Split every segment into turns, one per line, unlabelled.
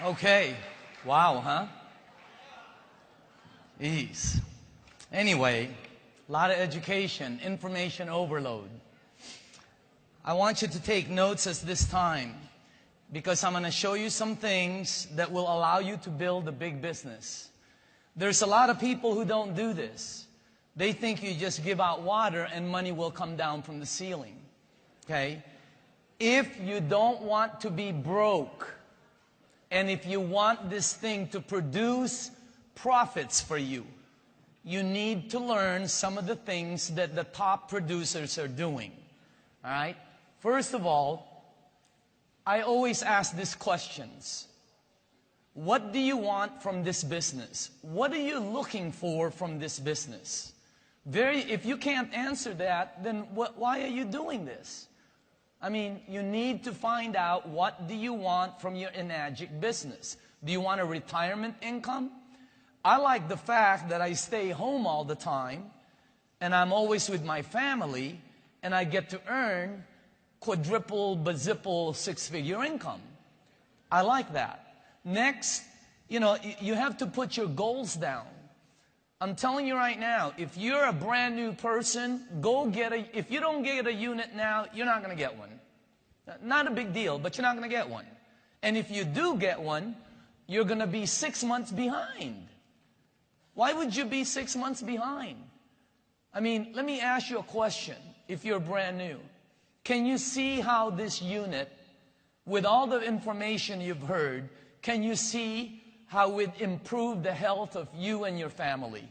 Okay. Wow, huh? Ease. Anyway, a lot of education, information overload. I want you to take notes at this time because I'm going to show you some things that will allow you to build a big business. There's a lot of people who don't do this. They think you just give out water and money will come down from the ceiling. Okay? If you don't want to be broke, and if you want this thing to produce profits for you, you need to learn some of the things that the top producers are doing. All right? First of all, I always ask these questions. What do you want from this business? What are you looking for from this business? If you can't answer that, then why are you doing this? I mean, you need to find out what do you want from your Enagic business. Do you want a retirement income? I like the fact that I stay home all the time, and I'm always with my family, and I get to earn quadruple, bazillion, six-figure income. I like that. Next, you have to put your goals down. I'm telling you right now, if you're a brand new person, if you don't get a unit now, you're not going to get one. Not a big deal, but you're not going to get one. And if you do get one, you're going to be 6 months behind. Why would you be 6 months behind? I mean, let me ask you a question if you're brand new. Can you see how this unit, with all the information you've heard, can you see how it improved the health of you and your family?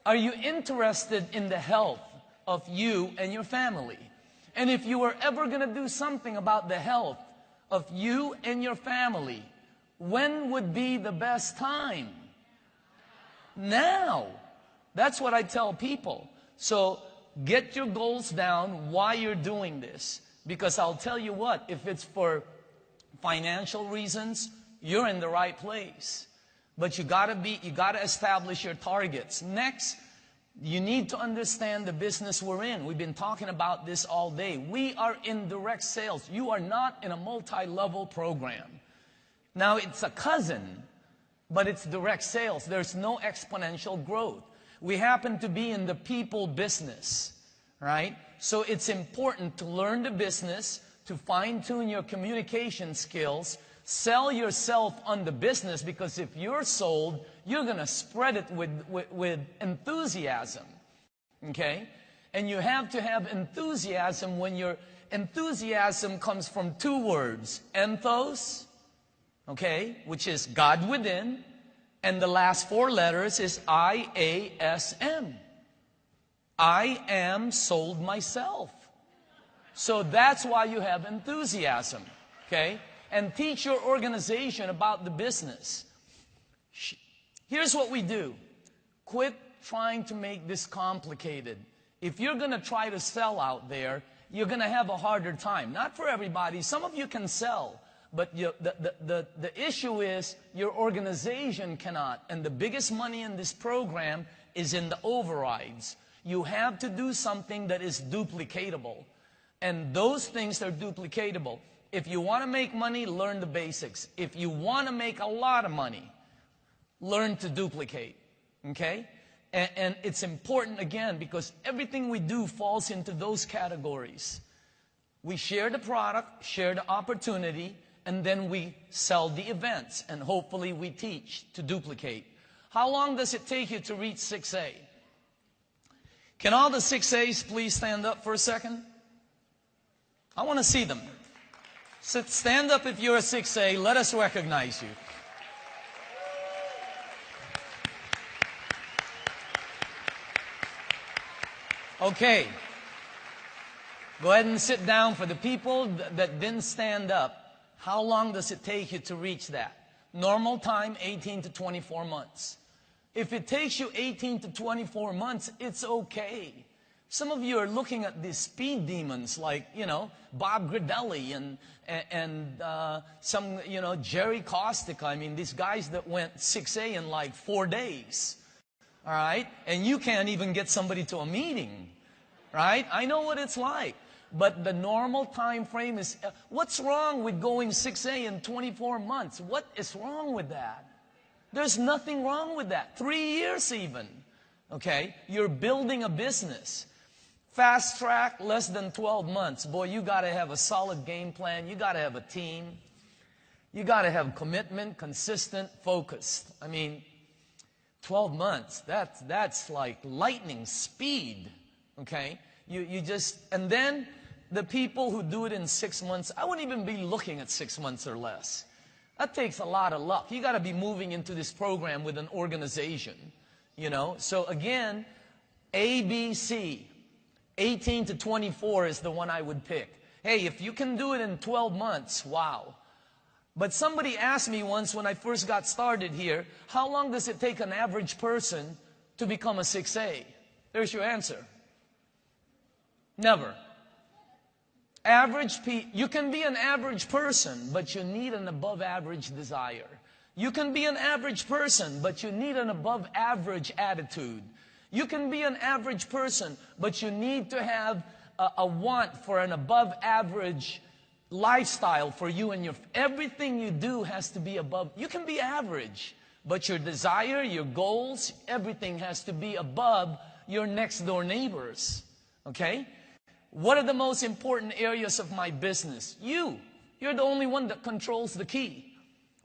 Are you interested in the health of you and your family? And if you were ever going to do something about the health of you and your family, when would be the best time? Now. That's what I tell people. So get your goals down why you're doing this. Because I'll tell you what, if it's for financial reasons, you're in the right place. But you gotta establish your targets. Next, you need to understand the business we're in. We've been talking about this all day. We are in direct sales. You are not in a multi-level program. Now, it's a cousin, but it's direct sales. There's no exponential growth. We happen to be in the people business, right? So it's important to learn the business, to fine-tune your communication skills, sell yourself on the business, because if you're sold, you're going to spread it with enthusiasm, okay? And you have to have enthusiasm when your enthusiasm comes from two words, enthos, okay, which is God within, and the last four letters is I-A-S-M. I am sold myself. So that's why you have enthusiasm, okay? And teach your organization about the business. Here's what we do. Quit trying to make this complicated. If you're going to try to sell out there, you're going to have a harder time. Not for everybody. Some of you can sell. But the issue is your organization cannot. And the biggest money in this program is in the overrides. You have to do something that is duplicatable. And those things are duplicatable. If you want to make money, learn the basics. If you want to make a lot of money, learn to duplicate. Okay? And it's important, again, because everything we do falls into those categories. We share the product, share the opportunity, and then we sell the events, and hopefully we teach to duplicate. How long does it take you to reach 6A? Can all the 6As please stand up for a second? I want to see them. So stand up if you're a 6A. Let us recognize you. Okay. Go ahead and sit down. For the people that didn't stand up, how long does it take you to reach that? Normal time, 18 to 24 months. If it takes you 18 to 24 months, it's okay. Some of you are looking at these speed demons like, Bob Gridelli and some, Jerry Kostic. I mean, these guys that went 6A in like 4 days. All right? And you can't even get somebody to a meeting. Right? I know what it's like. But the normal time frame is, what's wrong with going 6A in 24 months? What is wrong with that? There's nothing wrong with that. 3 years even. Okay? You're building a business. Fast track, less than 12 months. Boy, you got to have a solid game plan. You got to have a team. You got to have commitment, consistent, focused. I mean, 12 months, that's like lightning speed. Okay? You just, and then the people who do it in 6 months, I wouldn't even be looking at 6 months or less. That takes a lot of luck. You got to be moving into this program with an organization, you know. So again, ABC, 18 to 24 is the one I would pick. Hey, if you can do it in 12 months, wow. But somebody asked me once when I first got started here, how long does it take an average person to become a 6A? There's your answer. Never. You can be an average person, but you need an above average desire. You can be an average person, but you need an above average attitude. You can be an average person, but you need to have a want for an above average lifestyle for you and your, everything you do has to be above. You can be average, but your desire, your goals, everything has to be above your next door neighbors. Okay? What are the most important areas of my business? You're the only one that controls the key.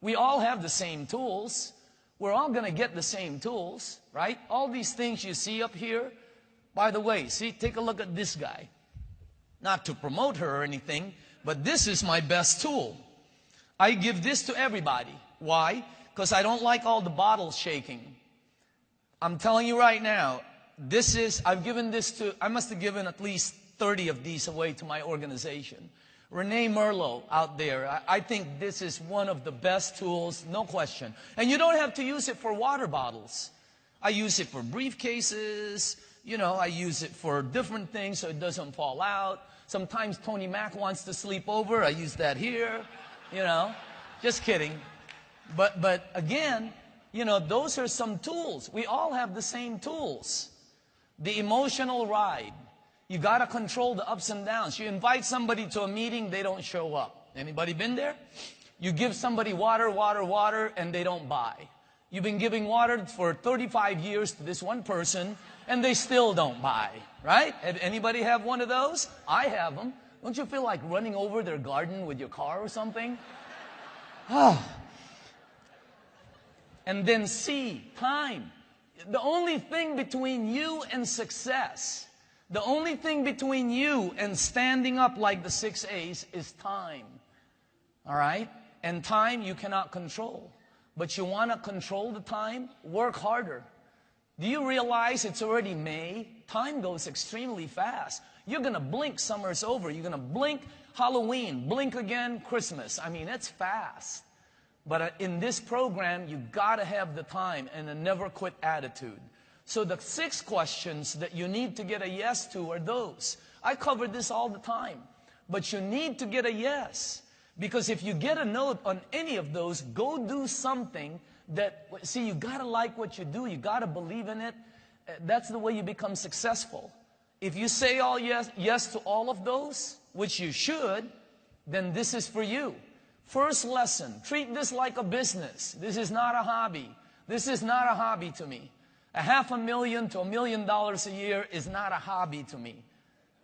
We all have the same tools. We're all going to get the same tools, right? All these things you see up here. By the way, see, take a look at this guy. Not to promote her or anything, but this is my best tool. I give this to everybody. Why? Because I don't like all the bottles shaking. I'm telling you right now, I've given this to, I must have given at least 30 of these away to my organization. Renee Merlot out there, I think this is one of the best tools, no question. And you don't have to use it for water bottles. I use it for briefcases, you know, I use it for different things so it doesn't fall out. Sometimes Tony Mac wants to sleep over, I use that here, you know, just kidding. But again, you know, those are some tools. We all have the same tools. The emotional ride. You got to control the ups and downs. You invite somebody to a meeting, they don't show up. Anybody been there? You give somebody water, and they don't buy. You've been giving water for 35 years to this one person, and they still don't buy, right? Anybody have one of those? I have them. Don't you feel like running over their garden with your car or something? Oh. And then C, time. The only thing between you and success, the only thing between you and standing up like the 6 A's is time. All right? And time you cannot control. But you want to control the time? Work harder. Do you realize it's already May? Time goes extremely fast. You're going to blink, summer's over. You're going to blink, Halloween. Blink again, Christmas. I mean, it's fast. But in this program, you got to have the time and a never quit attitude. So the 6 questions that you need to get a yes to are those. I cover this all the time. But you need to get a yes. Because if you get a no on any of those, go do something that, see, you got to like what you do. You got to believe in it. That's the way you become successful. If you say all yes to all of those, which you should, then this is for you. First lesson, treat this like a business. This is not a hobby. This is not a hobby to me. $500,000 to $1 million a year is not a hobby to me.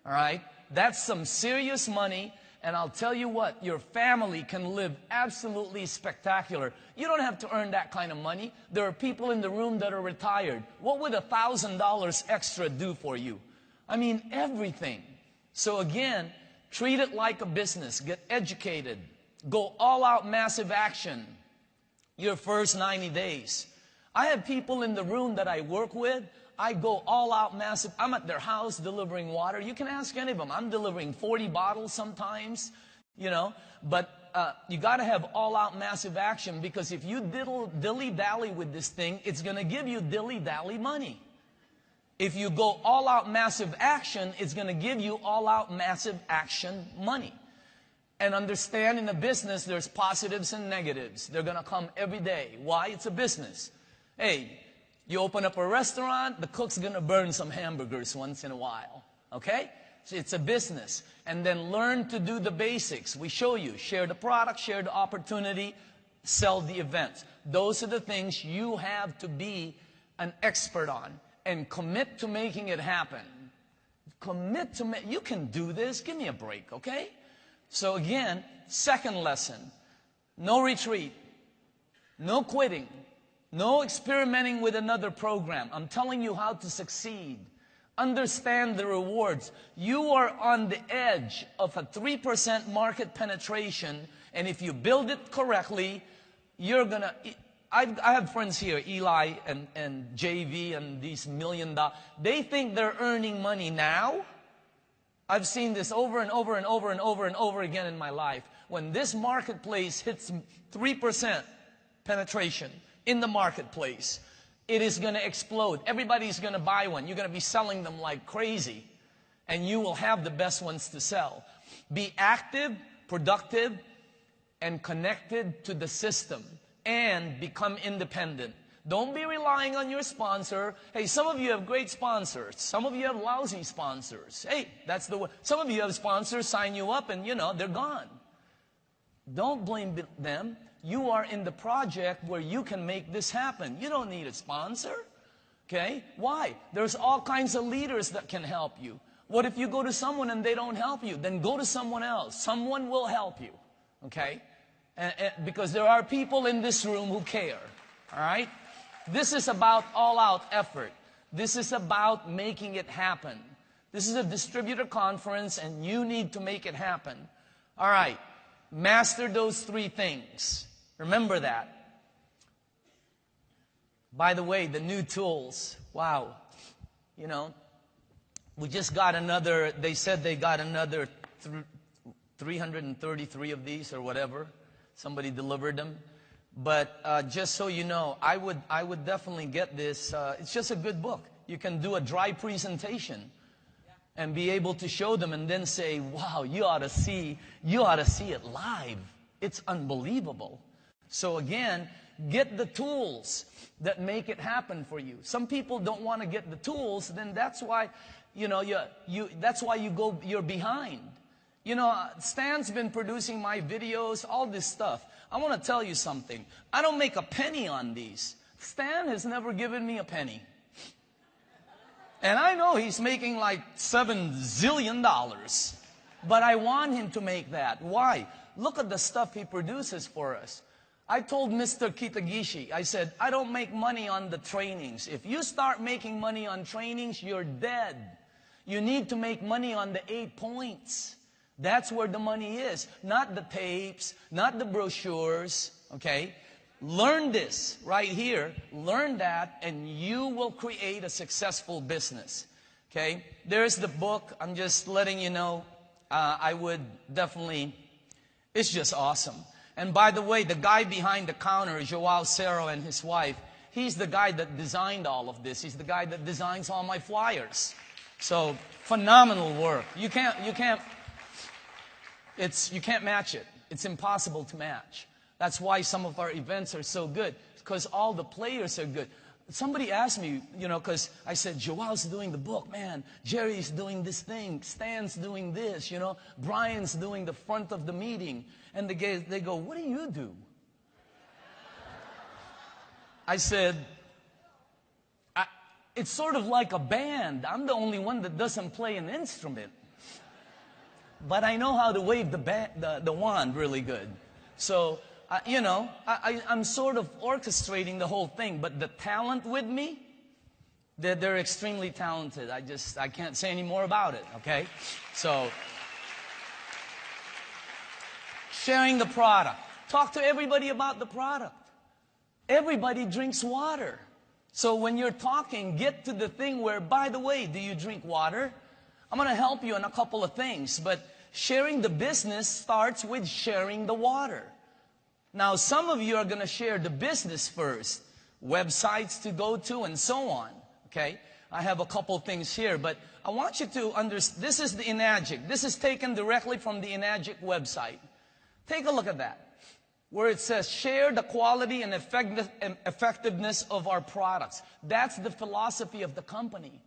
All right? That's some serious money. And I'll tell you what, your family can live absolutely spectacular. You don't have to earn that kind of money. There are people in the room that are retired. What would $1,000 extra do for you? I mean, everything. So again, treat it like a business. Get educated. Go all out massive action your first 90 days. I have people in the room that I work with. I go all out massive. I'm at their house delivering water. You can ask any of them. I'm delivering 40 bottles sometimes, you know. But you got to have all out massive action, because if you dilly-dally with this thing, it's going to give you dilly-dally money. If you go all out massive action, it's going to give you all out massive action money. And understand, in a business, there's positives and negatives. They're going to come every day. Why? It's a business. Hey, you open up a restaurant, the cook's going to burn some hamburgers once in a while. Okay? It's a business. And then learn to do the basics. We show you. Share the product, share the opportunity, sell the events. Those are the things you have to be an expert on. And commit to making it happen. Commit to you can do this. Give me a break, okay? So again, second lesson. No retreat. No quitting. No experimenting with another program. I'm telling you how to succeed. Understand the rewards. You are on the edge of a 3% market penetration, and if you build it correctly, you're gonna... I have friends here, Eli and JV and these $1 million. They think they're earning money now. I've seen this over and over and over and over and over again in my life. When this marketplace hits 3% penetration in the marketplace, it is going to explode. Everybody's going to buy one. You're going to be selling them like crazy. And you will have the best ones to sell. Be active, productive, and connected to the system. And become independent. Don't be relying on your sponsor. Hey, some of you have great sponsors. Some of you have lousy sponsors. Hey, that's the way. Some of you have sponsors sign you up and, they're gone. Don't blame them. You are in the project where you can make this happen. You don't need a sponsor. Okay? Why? There's all kinds of leaders that can help you. What if you go to someone and they don't help you? Then go to someone else. Someone will help you. Okay? Because there are people in this room who care. All right? This is about all-out effort. This is about making it happen. This is a distributor conference and you need to make it happen. All right. Master those 3 things. Remember that. By the way, the new tools. Wow. We just got another, they said they got another 333 of these or whatever. Somebody delivered them. But just so you know, I would definitely get this. It's just a good book. You can do a dry presentation and be able to show them and then say, wow, you ought to see it live. It's unbelievable. So again, get the tools that make it happen for you. Some people don't want to get the tools, then that's why, that's why you're behind. Stan's been producing my videos, all this stuff. I want to tell you something. I don't make a penny on these. Stan has never given me a penny. And I know he's making like $7 zillion. But I want him to make that. Why? Look at the stuff he produces for us. I told Mr. Kitagishi, I said, I don't make money on the trainings. If you start making money on trainings, you're dead. You need to make money on the 8 points. That's where the money is. Not the tapes, not the brochures, okay? Learn this right here. Learn that, and you will create a successful business, okay? There's the book. I'm just letting you know. I would definitely, it's just awesome. And by the way, the guy behind the counter, Joao Cerro and his wife, he's the guy that designed all of this. He's the guy that designs all my flyers. So, phenomenal work. You can't match it. It's impossible to match. That's why some of our events are so good, because all the players are good. Somebody asked me, because I said, Joel's doing the book, man. Jerry's doing this thing. Stan's doing this, Brian's doing the front of the meeting. And they go, what do you do? I said, it's sort of like a band. I'm the only one that doesn't play an instrument. But I know how to wave the wand really good. So, I'm sort of orchestrating the whole thing. But the talent with me, they're extremely talented. I can't say any more about it, okay? So, sharing the product. Talk to everybody about the product. Everybody drinks water. So when you're talking, get to the thing where, by the way, do you drink water? I'm going to help you on a couple of things, but sharing the business starts with sharing the water. Now, some of you are going to share the business first, websites to go to and so on, okay? I have a couple things here, but I want you to understand, this is the Enagic. This is taken directly from the Enagic website. Take a look at that, where it says, share the quality and effectiveness of our products. That's the philosophy of the company.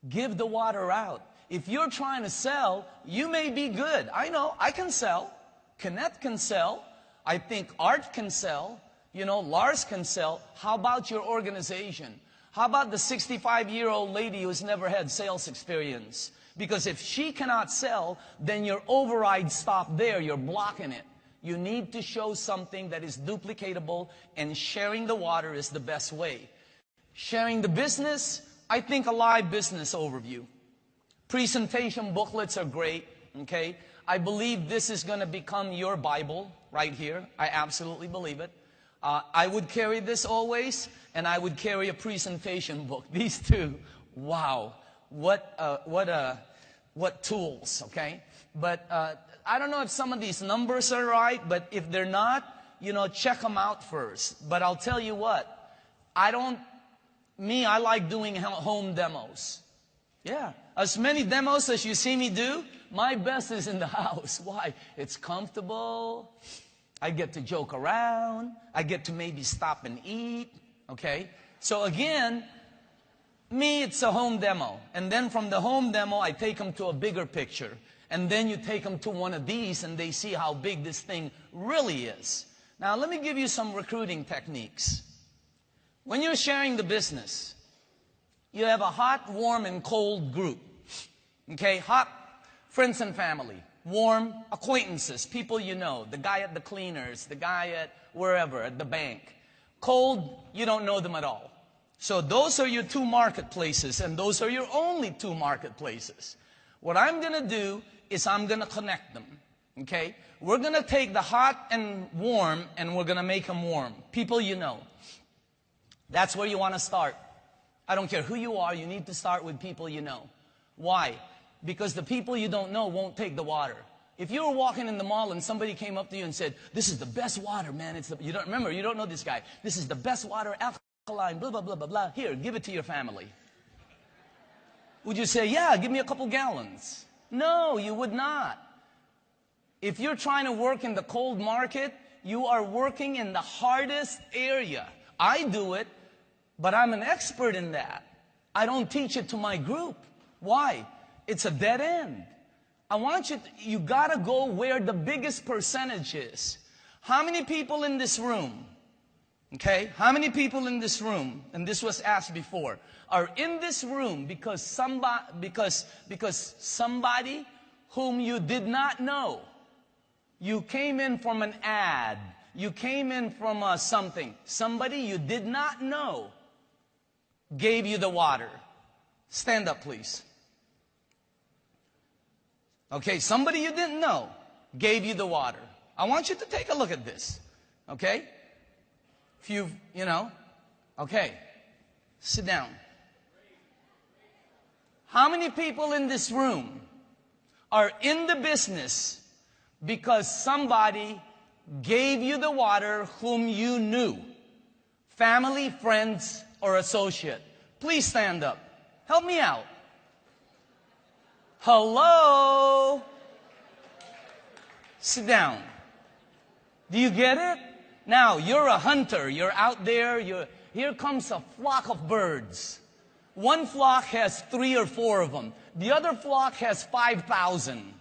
Give the water out. If you're trying to sell, you may be good. I know, I can sell. Kenneth can sell. I think Art can sell. You know, Lars can sell. How about your organization? How about the 65-year-old lady who's never had sales experience? Because if she cannot sell, then your override stop there. You're blocking it. You need to show something that is duplicatable, and sharing the water is the best way. Sharing the business, I think a live business overview. Presentation booklets are great, okay? I believe this is going to become your Bible right here. I absolutely believe it. I would carry this always, and I would carry a presentation book. These two, wow, what tools, okay? But I don't know if some of these numbers are right, but if they're not, you know, check them out first. But I'll tell you what, I like doing home demos. Yeah, as many demos as you see me do, my best is in the house. Why? It's comfortable. I get to joke around. I get to maybe stop and eat. Okay? So again, me, it's a home demo. And then from the home demo, I take them to a bigger picture. And then you take them to one of these, and they see how big this thing really is. Now, let me give you some recruiting techniques. When you're sharing the business, you have a hot, warm, and cold group. Okay, hot, friends and family. Warm, acquaintances, people you know. The guy at the cleaners, the guy at wherever, at the bank. Cold, you don't know them at all. So those are your two marketplaces, and those are your only two marketplaces. What I'm going to do is I'm going to connect them. Okay? We're going to take the hot and warm, and we're going to make them warm. People you know. That's where you want to start. I don't care who you are, you need to start with people you know. Why? Because the people you don't know won't take the water. If you were walking in the mall and somebody came up to you and said, "This is the best water, man. You don't know this guy. This is the best water, alkaline, blah, blah, blah, blah, blah. Here, give it to your family." Would you say, "Yeah, give me a couple gallons"? No, you would not. If you're trying to work in the cold market, you are working in the hardest area. I do it, but I'm an expert in that. I don't teach it to my group. Why? It's a dead end. I want you gotta go where the biggest percentage is. How many people in this room, okay, how many people in this room, and this was asked before, are in this room because somebody whom you did not know, you came in from an ad, you came in from something, somebody you did not know gave you the water? Stand up, please. Okay, somebody you didn't know gave you the water. I want you to take a look at this. Okay? If you know. Okay. Sit down. How many people in this room are in the business because somebody gave you the water whom you knew? Family, friends, or associate? Please stand up. Help me out. Hello? Sit down. Do you get it? Now, you're a hunter. You're out there. Here comes a flock of birds. One flock has 3 or 4 of them. The other flock has 5,000.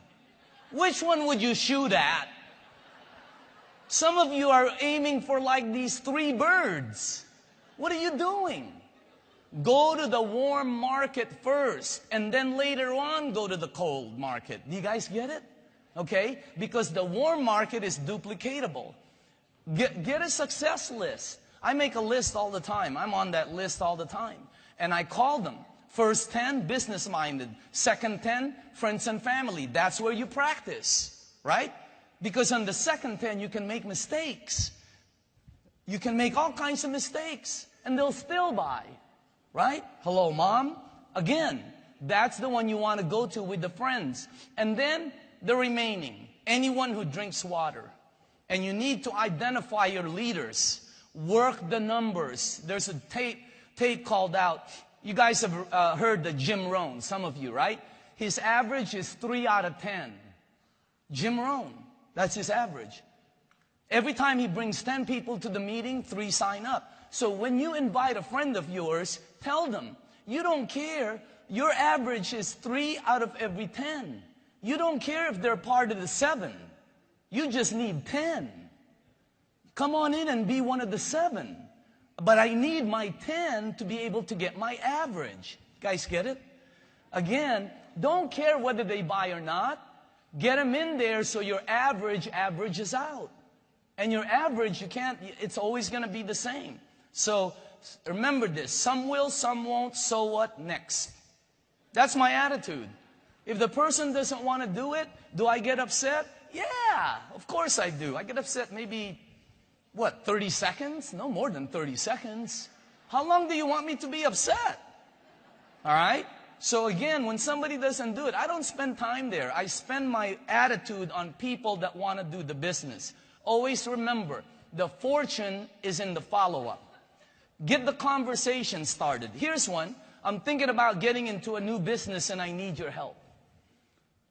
Which one would you shoot at? Some of you are aiming for like these 3 birds. What are you doing? Go to the warm market first, and then later on go to the cold market. Do you guys get it? Okay? Because the warm market is duplicatable. Get a success list. I make a list all the time. I'm on that list all the time. And I call them. First 10, business-minded. Second 10, friends and family. That's where you practice, right? Because on the second 10, you can make mistakes. You can make all kinds of mistakes, and they'll still buy. Right? Hello, Mom. Again, that's the one you want to go to with the friends. And then the remaining, anyone who drinks water. And you need to identify your leaders. Work the numbers. There's a tape called out. You guys have heard the Jim Rohn, some of you, right? His average is 3 out of 10. Jim Rohn, that's his average. Every time he brings 10 people to the meeting, 3 sign up. So when you invite a friend of yours, tell them, you don't care your average is 3 out of every 10. You don't care if they're part of the 7. You just need 10. Come on in and be one of the 7. But I need my 10 to be able to get my average. Guys, get it? Again, don't care whether they buy or not. Get them in there so your average averages out. And your average, it's always going to be the same. So remember this. Some will, some won't. So what? Next. That's my attitude. If the person doesn't want to do it, do I get upset? Yeah, of course I do. I get upset maybe, 30 seconds? No more than 30 seconds. How long do you want me to be upset? All right? So again, when somebody doesn't do it, I don't spend time there. I spend my attitude on people that want to do the business. Always remember, the fortune is in the follow-up. Get the conversation started. Here's one. I'm thinking about getting into a new business and I need your help.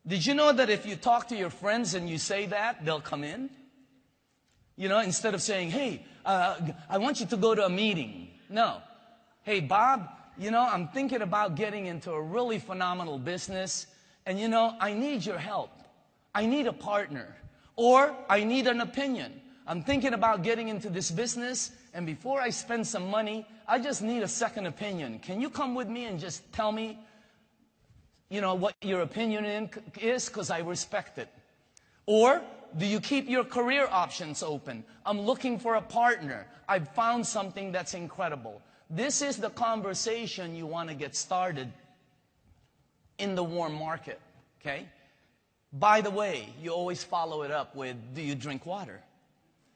Did you know that if you talk to your friends and you say that, they'll come in? You know, instead of saying, hey, I want you to go to a meeting. No. Hey, Bob, you know, I'm thinking about getting into a really phenomenal business. And, you know, I need your help. I need a partner. Or I need an opinion. I'm thinking about getting into this business. And before I spend some money, I just need a second opinion. Can you come with me and just tell me, you know, what your opinion is? Because I respect it. Or do you keep your career options open? I'm looking for a partner. I've found something that's incredible. This is the conversation you want to get started in the warm market, okay? By the way, you always follow it up with, do you drink water?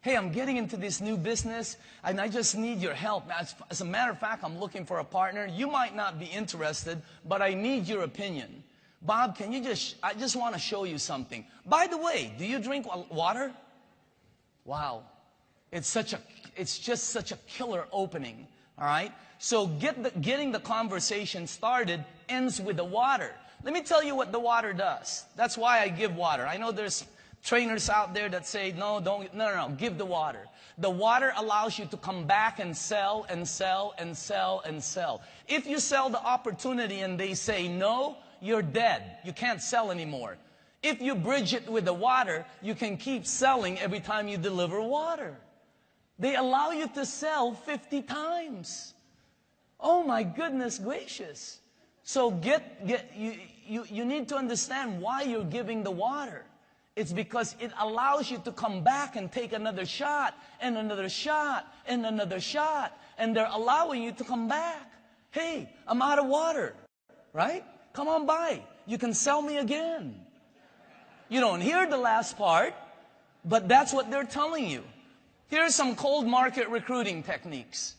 Hey, I'm getting into this new business and I just need your help. As a matter of fact, I'm looking for a partner. You might not be interested, but I need your opinion. Bob, I just want to show you something. By the way, do you drink water? Wow. It's just such a killer opening. All right? So getting the conversation started ends with the water. Let me tell you what the water does. That's why I give water. I know there's trainers out there that say, no, give the water. The water allows you to come back and sell and sell and sell and sell. If you sell the opportunity and they say no, you're dead. You can't sell anymore. If you bridge it with the water, you can keep selling every time you deliver water. They allow you to sell 50 times. Oh my goodness gracious. So you need to understand why you're giving the water. It's because it allows you to come back and take another shot and another shot and another shot. And they're allowing you to come back. Hey, I'm out of water. Right? Come on by. You can sell me again. You don't hear the last part, but that's what they're telling you. Here's some cold market recruiting techniques.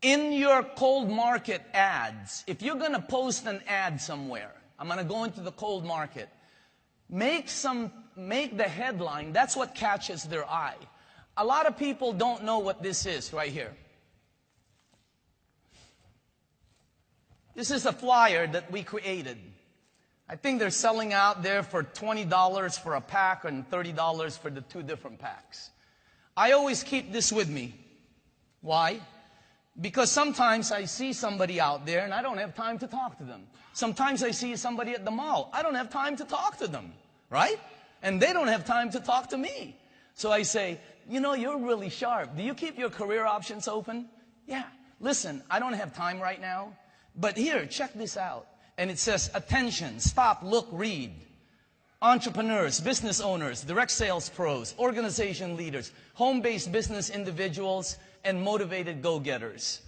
In your cold market ads, if you're going to post an ad somewhere, I'm going to go into the cold market, make the headline, that's what catches their eye. A lot of people don't know what this is right here. This is a flyer that we created. I think they're selling out there for $20 for a pack and $30 for the 2 different packs. I always keep this with me. Why? Because sometimes I see somebody out there and I don't have time to talk to them. Sometimes I see somebody at the mall. I don't have time to talk to them, right? And they don't have time to talk to me. So I say, you know, you're really sharp. Do you keep your career options open? Yeah. Listen, I don't have time right now. But here, check this out. And it says, attention, stop, look, read. Entrepreneurs, business owners, direct sales pros, organization leaders, home-based business individuals, and motivated go-getters.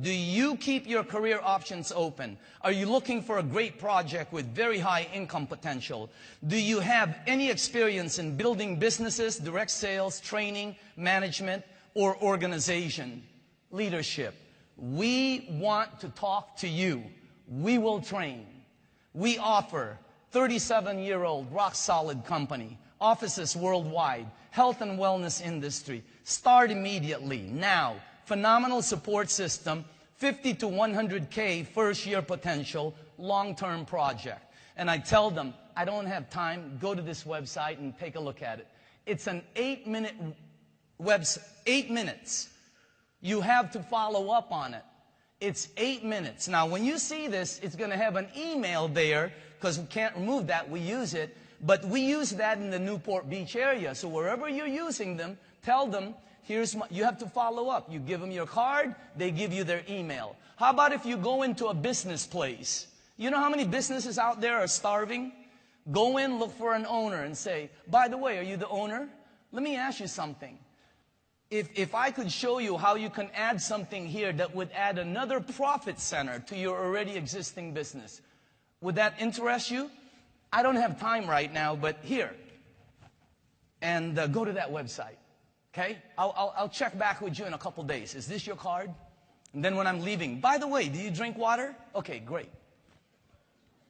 Do you keep your career options open? Are you looking for a great project with very high income potential? Do you have any experience in building businesses, direct sales, training, management, or organization, leadership? We want to talk to you. We will train. We offer 37-year-old rock-solid company, offices worldwide, health and wellness industry. Start immediately, now. Phenomenal support system, 50 to 100K first-year potential, long-term project. And I tell them, I don't have time, go to this website and take a look at it. It's an 8-minute website, 8 minutes. You have to follow up on it. It's 8 minutes. Now, when you see this, it's going to have an email there, because we can't remove that. We use it. But we use that in the Newport Beach area. So wherever you're using them, tell them, you have to follow up. You give them your card, they give you their email. How about if you go into a business place? You know how many businesses out there are starving? Go in, look for an owner and say, by the way, are you the owner? Let me ask you something. If I could show you how you can add something here that would add another profit center to your already existing business, would that interest you? I don't have time right now, but here. And go to that website. Okay? I'll check back with you in a couple days. Is this your card? And then when I'm leaving, by the way, do you drink water? Okay, great.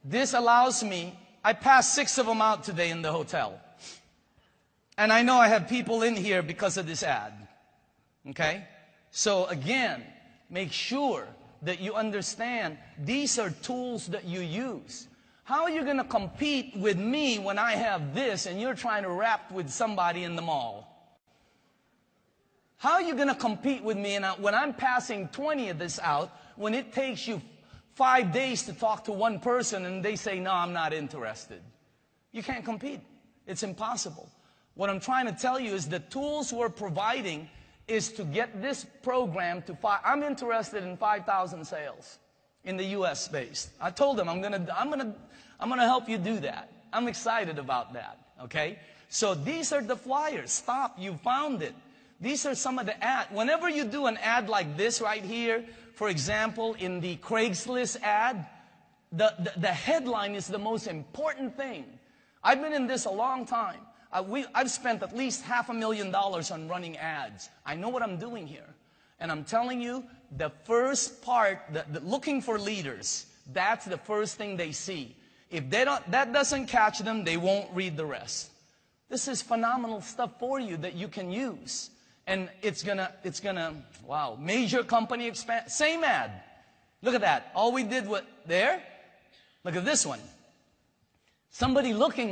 This allows me, I passed 6 of them out today in the hotel. And I know I have people in here because of this ad. Okay? So again, make sure that you understand these are tools that you use. How are you going to compete with me when I have this and you're trying to rap with somebody in the mall? How are you going to compete with me when I'm passing 20 of this out, when it takes you 5 days to talk to one person and they say, no, I'm not interested? You can't compete. It's impossible. What I'm trying to tell you is the tools we're providing is to get this program to I'm interested in 5,000 sales in the U.S. based. I told them I'm gonna help you do that. I'm excited about that. Okay? So these are the flyers. Stop. You found it. These are some of the ads. Whenever you do an ad like this right here, for example, in the Craigslist ad, the headline is the most important thing. I've been in this a long time. I've spent at least $500,000 on running ads. I know what I'm doing here. And I'm telling you, the first part, looking for leaders, that's the first thing they see. If that doesn't catch them, they won't read the rest. This is phenomenal stuff for you that you can use. And it's gonna, wow, major company expand, same ad. Look at that. All we did was, there, look at this one. Somebody looking,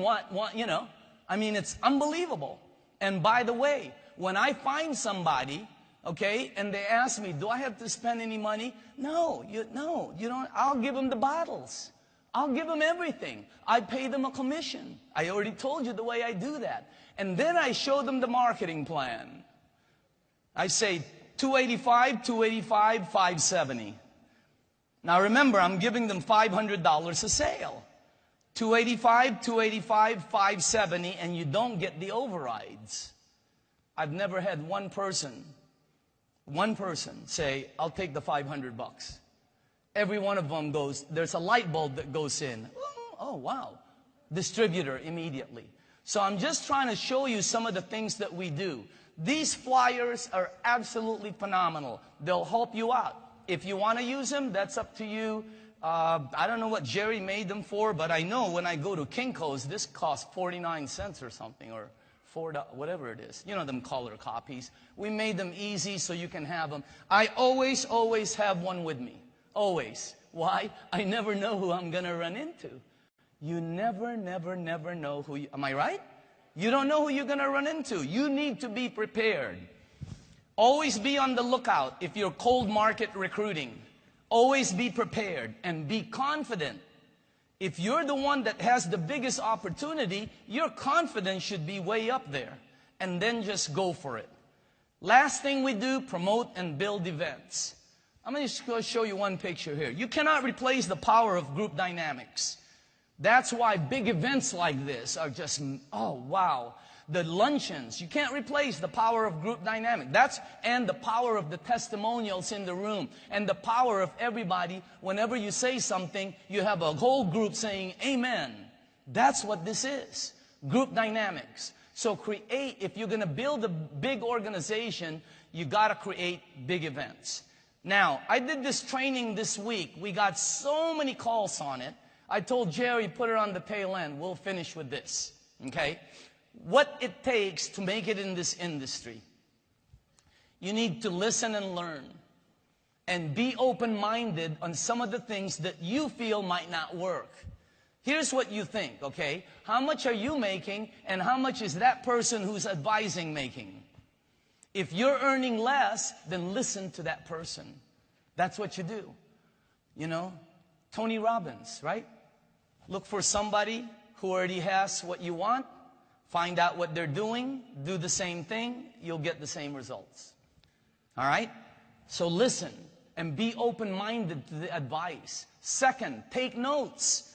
you know, I mean, it's unbelievable. And by the way, when I find somebody, okay, and they ask me, do I have to spend any money? No, you don't. I'll give them the bottles. I'll give them everything. I pay them a commission. I already told you the way I do that. And then I show them the marketing plan. I say, $285, $285, $570. Now remember, I'm giving them $500 a sale. $285, $285, $570, and you don't get the overrides. I've never had one person say, I'll take the $500. Every one of them goes, there's a light bulb that goes in. Oh, wow. Distributor immediately. So I'm just trying to show you some of the things that we do. These flyers are absolutely phenomenal. They'll help you out. If you want to use them, that's up to you. I don't know what Jerry made them for, but I know when I go to Kinko's, this costs 49 cents or something, or $4, whatever it is. You know them color copies. We made them easy so you can have them. I always have one with me. Always. Why? I never know who I'm going to run into. You never know who you... Am I right? You don't know who you're going to run into. You need to be prepared. Always be on the lookout if you're cold market recruiting. Always be prepared and be confident. If you're the one that has the biggest opportunity, your confidence should be way up there. And then just go for it. Last thing we do, promote and build events. I'm going to show you one picture here. You cannot replace the power of group dynamics. That's why big events like this are just, oh, wow. The luncheons, you can't replace the power of group dynamic. And the power of the testimonials in the room. And the power of everybody, whenever you say something, you have a whole group saying, amen. That's what this is. Group dynamics. So if you're going to build a big organization, you got to create big events. Now, I did this training this week. We got so many calls on it. I told Jerry, put it on the tail end. We'll finish with this. Okay? What it takes to make it in this industry. You need to listen and learn. And be open-minded on some of the things that you feel might not work. Here's what you think, okay? How much are you making and how much is that person who's advising making? If you're earning less, then listen to that person. That's what you do. You know, Tony Robbins, right? Look for somebody who already has what you want. Find out what they're doing. Do the same thing. You'll get the same results. All right? So listen and be open-minded to the advice. Second, take notes.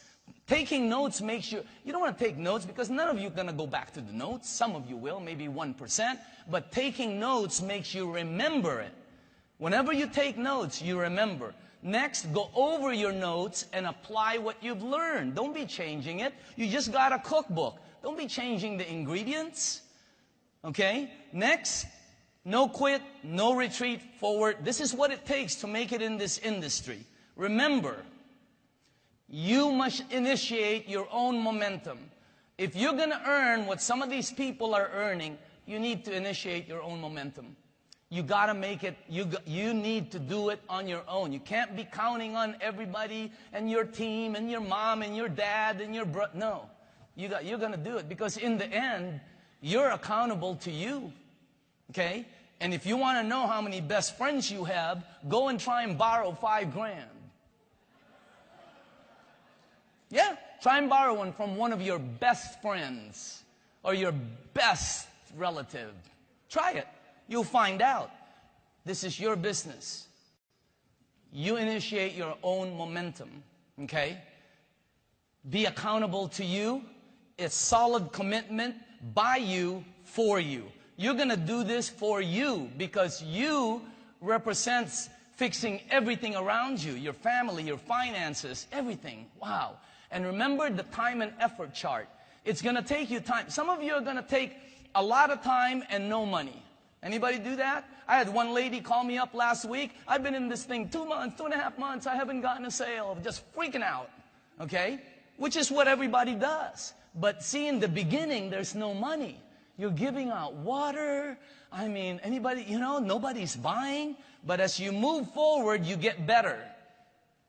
Taking notes makes you don't want to take notes because none of you are going to go back to the notes. Some of you will, maybe 1%. But taking notes makes you remember it. Whenever you take notes, you remember. Next, go over your notes and apply what you've learned. Don't be changing it. You just got a cookbook. Don't be changing the ingredients. Okay? Next, no quit, no retreat, forward. This is what it takes to make it in this industry. Remember, you must initiate your own momentum. If you're going to earn what some of these people are earning, you need to initiate your own momentum. You got to make it, you need to do it on your own. You can't be counting on everybody and your team and your mom and your dad and your brother. No, you're going to do it because in the end, you're accountable to you. Okay? And if you want to know how many best friends you have, go and try and borrow $5,000. Yeah, try and borrow one from one of your best friends or your best relative. Try it. You'll find out. This is your business. You initiate your own momentum, okay? Be accountable to you. It's solid commitment by you, for you. You're going to do this for you because you represents fixing everything around you, your family, your finances, everything. Wow. And remember the time and effort chart. It's going to take you time. Some of you are going to take a lot of time and no money. Anybody do that? I had one lady call me up last week. I've been in this thing 2 months, 2.5 months. I haven't gotten a sale. I'm just freaking out. Okay? Which is what everybody does. But see, in the beginning, there's no money. You're giving out water. I mean, anybody, you know, nobody's buying. But as you move forward, you get better.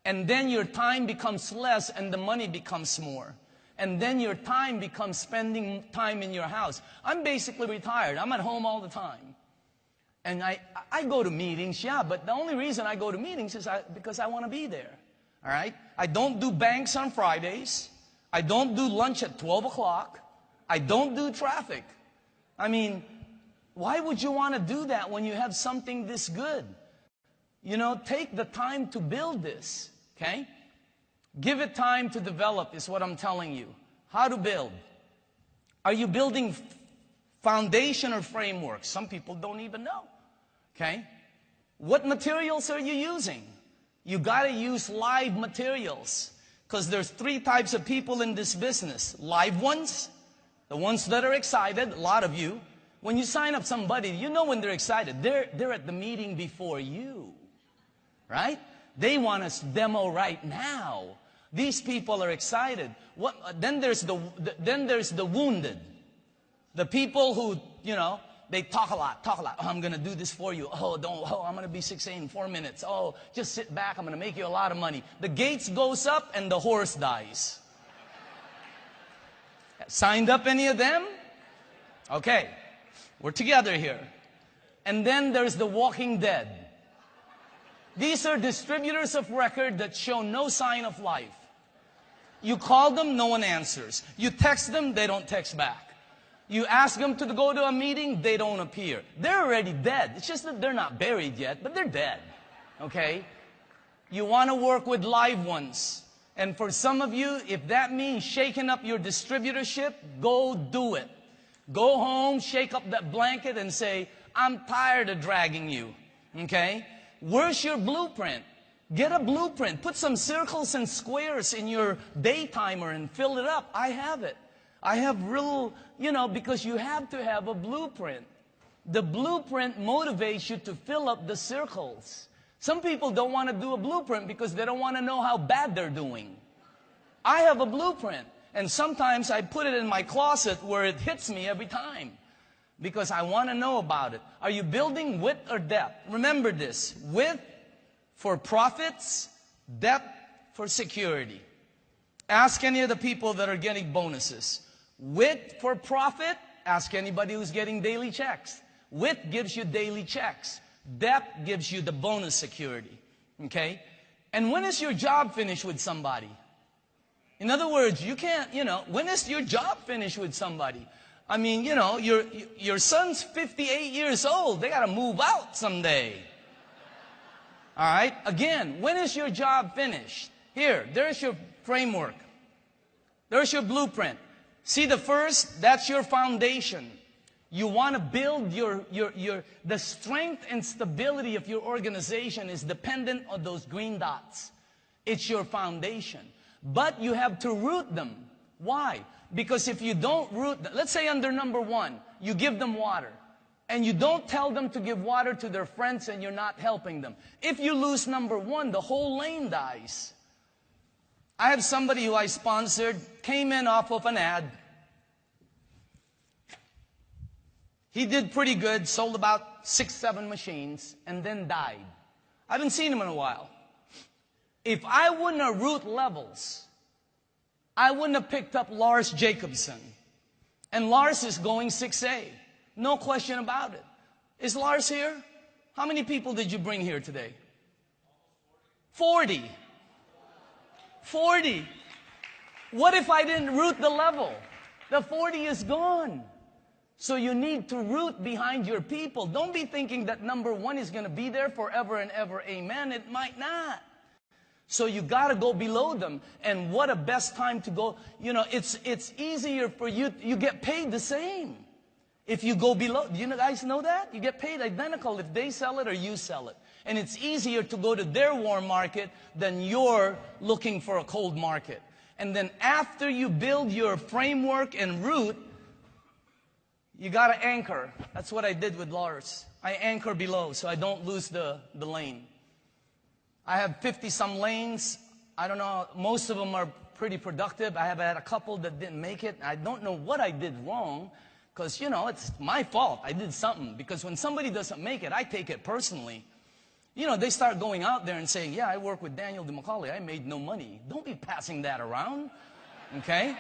And then your time becomes less and the money becomes more. And then your time becomes spending time in your house. I'm basically retired. I'm at home all the time. And I go to meetings, yeah, but the only reason I go to meetings is because I want to be there. All right? I don't do banks on Fridays. I don't do lunch at 12 o'clock. I don't do traffic. I mean, why would you want to do that when you have something this good? You know, take the time to build this, okay? Give it time to develop is what I'm telling you. How to build. Are you building foundation or framework? Some people don't even know, okay? What materials are you using? You got to use live materials because there's 3 types of people in this business. Live ones, the ones that are excited, a lot of you. When you sign up somebody, you know when they're excited. They're at the meeting before you, right? They want us demo right now. These people are excited. Then there's the wounded. The people who, you know, they talk a lot. Oh, I'm going to do this for you. Oh, I'm going to be 6 in 4 minutes. Oh, just sit back. I'm going to make you a lot of money. The gates goes up and the horse dies. Signed up any of them? Okay. We're together here. And then there's the walking dead. These are distributors of record that show no sign of life. You call them, no one answers. You text them, they don't text back. You ask them to go to a meeting, they don't appear. They're already dead. It's just that they're not buried yet, but they're dead. Okay? You want to work with live ones. And for some of you, if that means shaking up your distributorship, go do it. Go home, shake up that blanket and say, I'm tired of dragging you. Okay? Where's your blueprint? Get a blueprint. Put some circles and squares in your day timer and fill it up. I have it. I have real, you know, because you have to have a blueprint. The blueprint motivates you to fill up the circles. Some people don't want to do a blueprint because they don't want to know how bad they're doing. I have a blueprint. And sometimes I put it in my closet where it hits me every time. Because I want to know about it. Are you building width or depth? Remember this. Width for profits, depth for security. Ask any of the people that are getting bonuses. Width for profit, ask anybody who's getting daily checks. Width gives you daily checks. Depth gives you the bonus security. Okay? And when is your job finished with somebody? In other words, you can't, when is your job finished with somebody? I mean, your son's 58 years old. They got to move out someday. All right? Again, when is your job finished? Here, there's your framework. There's your blueprint. See the first? That's your foundation. You want to build the strength and stability of your organization is dependent on those green dots. It's your foundation. But you have to root them. Why? Because if you don't root them, let's say under number 1, you give them water. And you don't tell them to give water to their friends and you're not helping them. If you lose number 1, the whole lane dies. I have somebody who I sponsored, came in off of an ad. He did pretty good, sold about 6, 7 machines, and then died. I haven't seen him in a while. If I wouldn't have root levels, I wouldn't have picked up Lars Jacobson. And Lars is going 6A. No question about it. Is Lars here? How many people did you bring here today? 40. 40. What if I didn't root the level? The 40 is gone. So you need to root behind your people. Don't be thinking that number 1 is going to be there forever and ever. Amen. It might not. So you got to go below them. And what a best time to go. It's easier for you. You get paid the same. If you go below, do you guys know that? You get paid identical if they sell it or you sell it. And it's easier to go to their warm market than you're looking for a cold market. And then after you build your framework and root, you got to anchor. That's what I did with Lars. I anchor below so I don't lose the lane. I have 50-some lanes. I don't know, most of them are pretty productive. I have had a couple that didn't make it. I don't know what I did wrong. Because, it's my fault. I did something. Because when somebody doesn't make it, I take it personally. They start going out there and saying, yeah, I work with Daniel Demacale. I made no money. Don't be passing that around. Okay?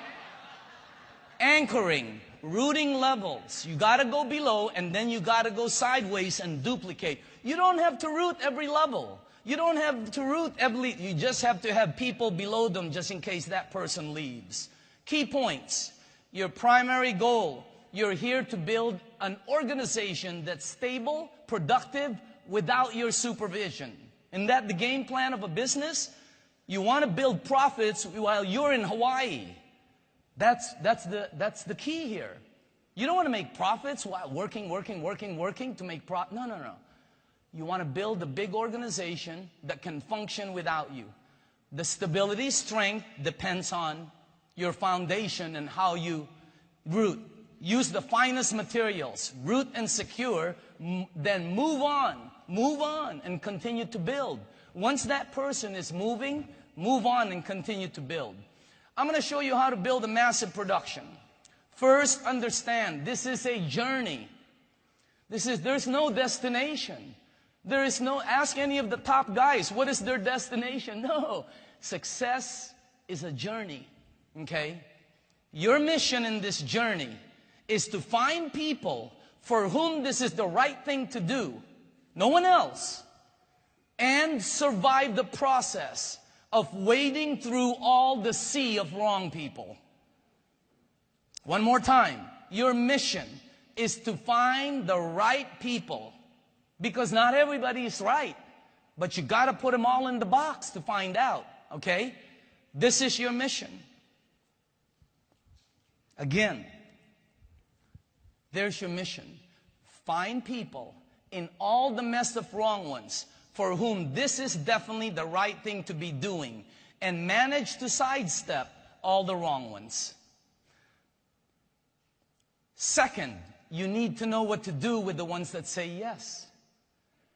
Anchoring, rooting levels. You got to go below, and then you got to go sideways and duplicate. You don't have to root every level. You don't have to root every... You just have to have people below them just in case that person leaves. Key points. Your primary goal. You're here to build an organization that's stable, productive, without your supervision. Isn't that the game plan of a business? You want to build profits while you're in Hawaii. That's the key here. You don't want to make profits while working to make profit. No. You want to build a big organization that can function without you. The stability, strength depends on your foundation and how you root. Use the finest materials, root and secure, then move on and continue to build. Once that person is moving, move on and continue to build. I'm going to show you how to build a massive production. First, understand, this is a journey. There's no destination. Ask any of the top guys, what is their destination? No, success is a journey, okay? Your mission in this journey is to find people for whom this is the right thing to do, no one else, and survive the process of wading through all the sea of wrong people. One more time, your mission is to find the right people, because not everybody is right, but you got to put them all in the box to find out, okay? This is your mission. Again, there's your mission. Find people in all the mess of wrong ones for whom this is definitely the right thing to be doing, and manage to sidestep all the wrong ones. Second, you need to know what to do with the ones that say yes.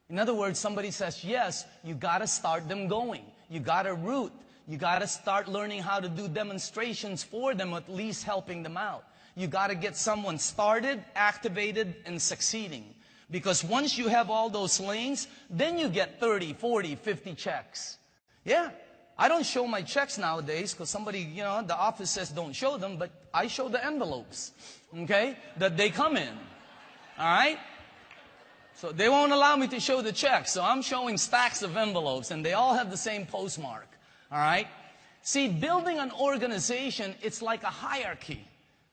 In other words, somebody says yes, you got to start them going. You got to root. You got to start learning how to do demonstrations for them, at least helping them out. You got to get someone started, activated, and succeeding. Because once you have all those lanes, then you get 30, 40, 50 checks. Yeah, I don't show my checks nowadays because somebody, the office says don't show them, but I show the envelopes, okay, that they come in. All right? So they won't allow me to show the checks. So I'm showing stacks of envelopes, and they all have the same postmark. All right? See, building an organization, it's like a hierarchy.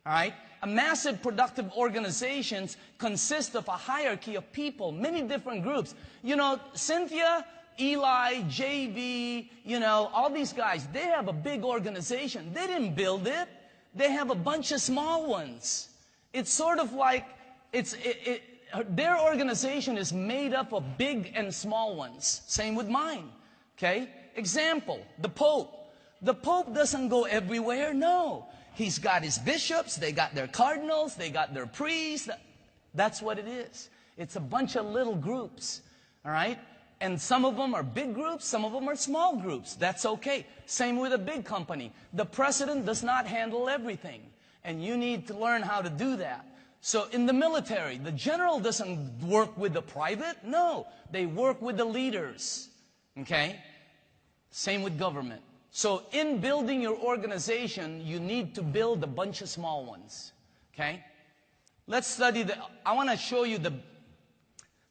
All right? A massive productive organizations consist of a hierarchy of people, many different groups. You know, Cynthia, Eli, JV, you know, all these guys, they have a big organization. They didn't build it. They have a bunch of small ones. It's sort of like, their organization is made up of big and small ones. Same with mine. Okay? Example, the Pope. The Pope doesn't go everywhere, no. He's got his bishops, they got their cardinals, they got their priests. That's what it is. It's a bunch of little groups, all right? And some of them are big groups, some of them are small groups. That's okay. Same with a big company. The president does not handle everything, and you need to learn how to do that. So in the military, the general doesn't work with the private. No, they work with the leaders, okay? Same with government. So in building your organization, you need to build a bunch of small ones, okay? Let's study I want to show you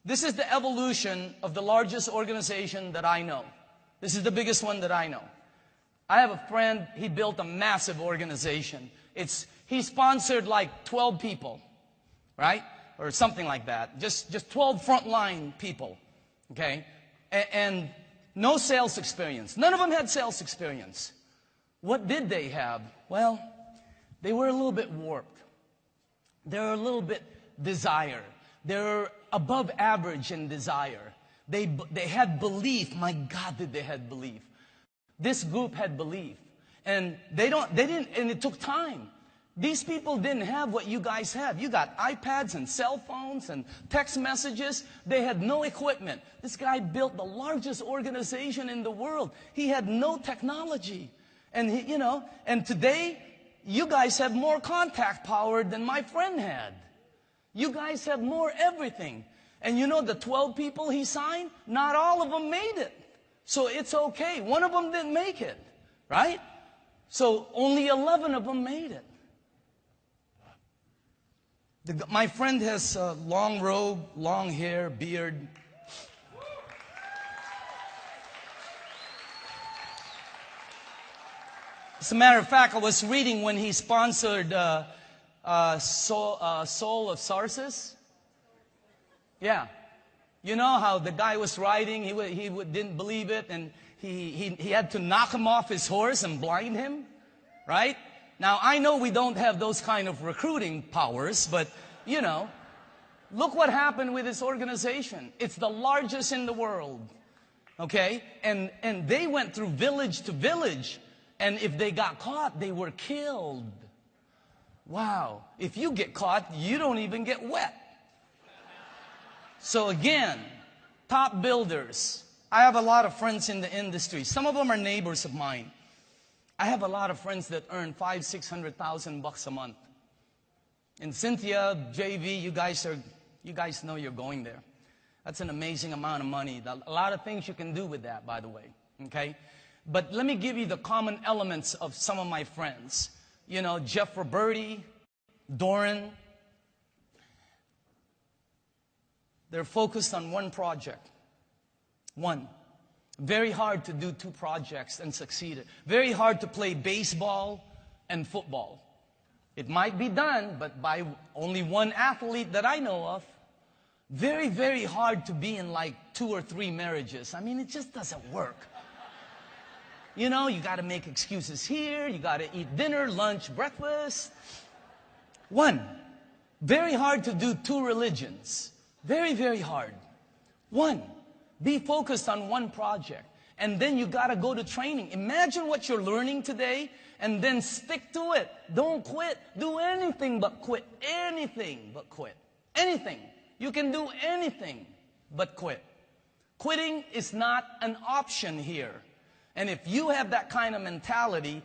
this is the evolution of the largest organization that I know. This is the biggest one that I know. I have a friend, he built a massive organization. He sponsored like 12 people, right? Or something like that. Just 12 frontline people, okay? And no sales experience. None of them had sales experience. What did they have? Well, they were a little bit warped. They were a little bit desire. They were above average in desire. They had belief. My God, did they had belief. This group had belief. And and it took time. These people didn't have what you guys have. You got iPads and cell phones and text messages. They had no equipment. This guy built the largest organization in the world. He had no technology. And and today, you guys have more contact power than my friend had. You guys have more everything. And you know the 12 people he signed? Not all of them made it. So it's okay. One of them didn't make it, right? So only 11 of them made it. My friend has a long robe, long hair, beard. As a matter of fact, I was reading when he sponsored Soul of Sarsis. Yeah. You know how the guy was riding, he didn't believe it, and he had to knock him off his horse and blind him, right? Now, I know we don't have those kind of recruiting powers, but, look what happened with this organization. It's the largest in the world, okay? And they went through village to village, and if they got caught, they were killed. Wow. If you get caught, you don't even get wet. So again, top builders. I have a lot of friends in the industry. Some of them are neighbors of mine. I have a lot of friends that earn $500,000-600,000 a month. And Cynthia, JV, you guys know you're going there. That's an amazing amount of money. A lot of things you can do with that, by the way. Okay? But let me give you the common elements of some of my friends. Jeff Roberti, Doran. They're focused on one project. One. Very hard to do 2 projects and succeed. Very hard to play baseball and football. It might be done, but by only one athlete that I know of. Very, very hard to be in like 2 or 3 marriages. I mean, it just doesn't work. You got to make excuses here. You got to eat dinner, lunch, breakfast. One. Very hard to do 2 religions. Very, very hard. One. Be focused on one project. And then you got to go to training. Imagine what you're learning today and then stick to it. Don't quit. Do anything but quit. Anything but quit. Anything. You can do anything but quit. Quitting is not an option here. And if you have that kind of mentality,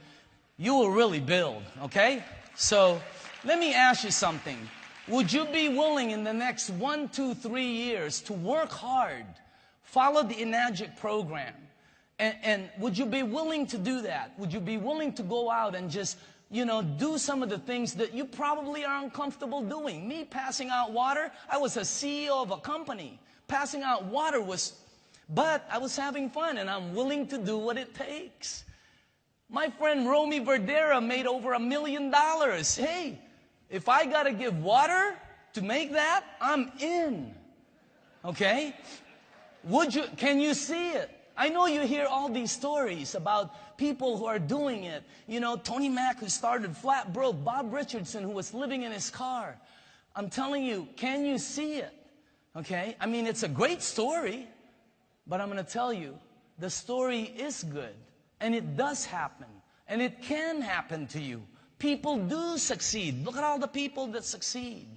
you will really build, okay? So let me ask you something. Would you be willing in the next 1, 2, 3 years to work hard, follow the Enagic program, and would you be willing to do that? Would you be willing to go out and just do some of the things that you probably are uncomfortable doing. Me passing out water, I was a CEO of a company. Passing out water but I was having fun, and I'm willing to do what it takes. My friend Romy Verdera made over $1 million. Hey, if I got to give water to make that, I'm in. Okay? Can you see it? I know you hear all these stories about people who are doing it. Tony Mack, who started flat broke, Bob Richardson, who was living in his car. I'm telling you, can you see it? Okay? I mean, it's a great story, but I'm going to tell you, the story is good, and it does happen, and it can happen to you. People do succeed. Look at all the people that succeed.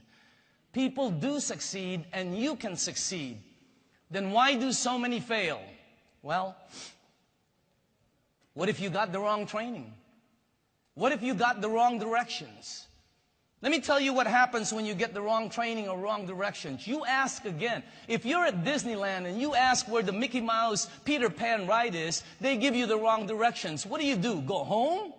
People do succeed, and you can succeed. Then why do so many fail? Well, what if you got the wrong training? What if you got the wrong directions? Let me tell you what happens when you get the wrong training or wrong directions. You ask again. If you're at Disneyland and you ask where the Mickey Mouse Peter Pan ride is, they give you the wrong directions. What do? Go home?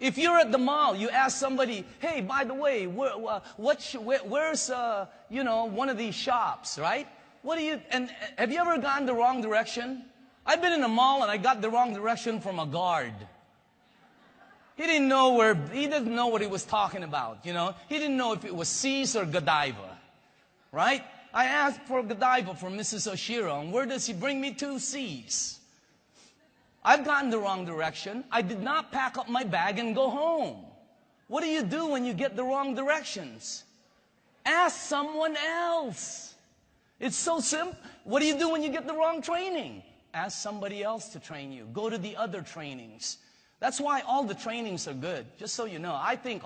If you're at the mall, you ask somebody, hey, by the way, where's one of these shops, right? And have you ever gone the wrong direction? I've been in a mall and I got the wrong direction from a guard. He didn't know what he was talking about, He didn't know if it was C's or Godiva, right? I asked for Godiva from Mrs. Oshiro, and where does he bring me to? C's. I've gotten the wrong direction. I did not pack up my bag and go home. What do you do when you get the wrong directions? Ask someone else. It's so simple. What do you do when you get the wrong training? Ask somebody else to train you. Go to the other trainings. That's why all the trainings are good, just so you know. I think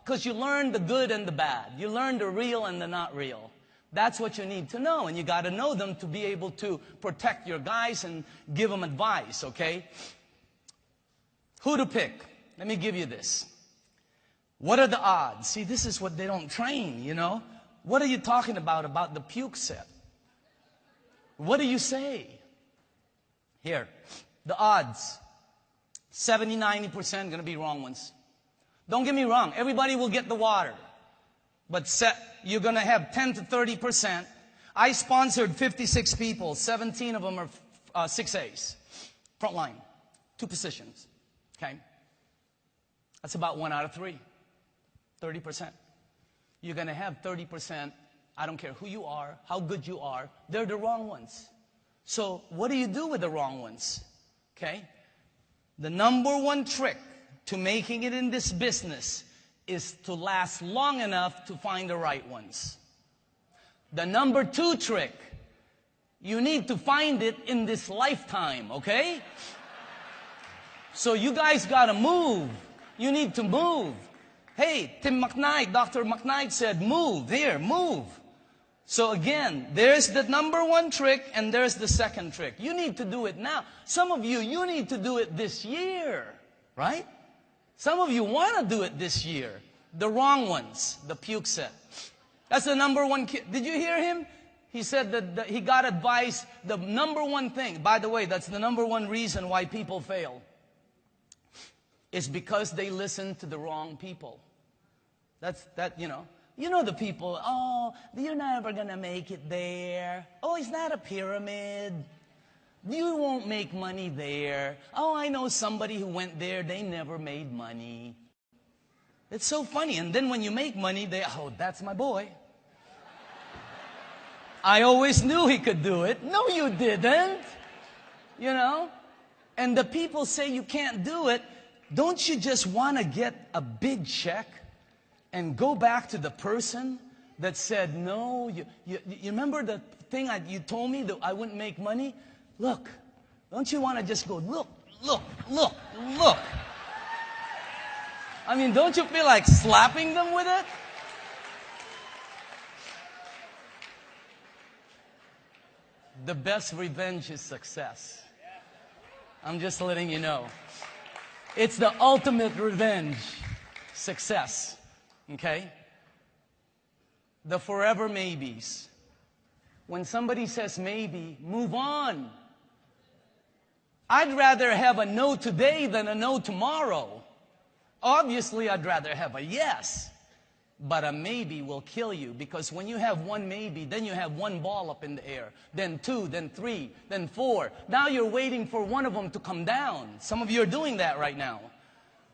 because you learn the good and the bad. You learn the real and the not real. That's what you need to know, and you got to know them to be able to protect your guys and give them advice, okay? Who to pick? Let me give you this. What are the odds? See, this is what they don't train, What are you talking about the puke set? What do you say? Here, the odds. 70, 90% going to be wrong ones. Don't get me wrong. Everybody will get the water. But you're going to have 10 to 30%. I sponsored 56 people. 17 of them are 6As. Front line. 2 positions. Okay? That's about 1 out of 3. 30%. You're going to have 30%. I don't care who you are, how good you are. They're the wrong ones. So what do you do with the wrong ones? Okay? The number one trick to making it in this business is to last long enough to find the right ones. The number 2 trick, you need to find it in this lifetime, okay? So you guys got to move. You need to move. Hey, Tim McKnight, Dr. McKnight said, move. Here, move. So again, there's the number 1 trick and there's the second trick. You need to do it now. Some of you need to do it this year, right? Some of you want to do it this year. The wrong ones, the puke set. That's the number 1 kid. Did you hear him? He said that he got advice, the number 1 thing. By the way, that's the number 1 reason why people fail. It's because they listen to the wrong people. You know the people, oh, you're never going to make it there. Oh, it's not a pyramid. You won't make money there. Oh, I know somebody who went there. They never made money. It's so funny. And then when you make money, oh, that's my boy. I always knew he could do it. No, you didn't. And the people say you can't do it. Don't you just want to get a big check and go back to the person that said, no, you remember the thing you told me that I wouldn't make money? Look, don't you want to just go, look. I mean, don't you feel like slapping them with it? The best revenge is success. I'm just letting you know. It's the ultimate revenge, success. Okay? The forever maybes. When somebody says maybe, move on. I'd rather have a no today than a no tomorrow. Obviously, I'd rather have a yes. But a maybe will kill you, because when you have one maybe, then you have one ball up in the air, then two, then three, then four. Now you're waiting for one of them to come down. Some of you are doing that right now.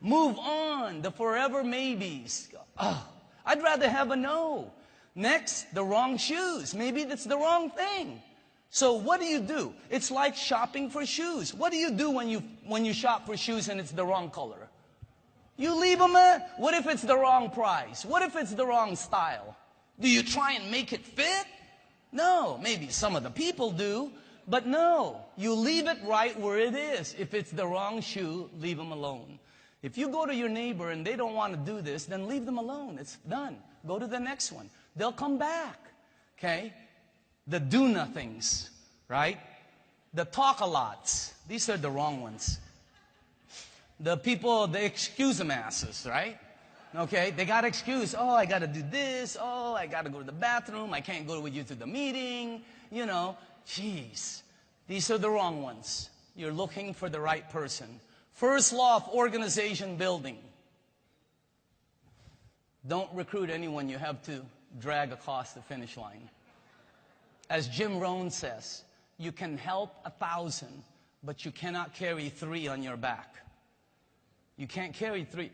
Move on, the forever maybes. Oh, I'd rather have a no. Next, the wrong shoes. Maybe that's the wrong thing. So what do? It's like shopping for shoes. What do you do when you shop for shoes and it's the wrong color? You leave them at, what if it's the wrong price? What if it's the wrong style? Do you try and make it fit? No, maybe some of the people do, but no. You leave it right where it is. If it's the wrong shoe, leave them alone. If you go to your neighbor and they don't want to do this, then leave them alone. It's done. Go to the next one. They'll come back, okay? The do-nothings, right? The talk-a-lots. These are the wrong ones. The people, the excuse-em-asses, right? Okay, they got excuse. Oh, I got to do this. Oh, I got to go to the bathroom. I can't go with you to the meeting. You know, jeez. These are the wrong ones. You're looking for the right person. First law of organization building. Don't recruit anyone you have to drag across the finish line. As Jim Rohn says, you can help 1,000, but you cannot carry 3 on your back. You can't carry 3.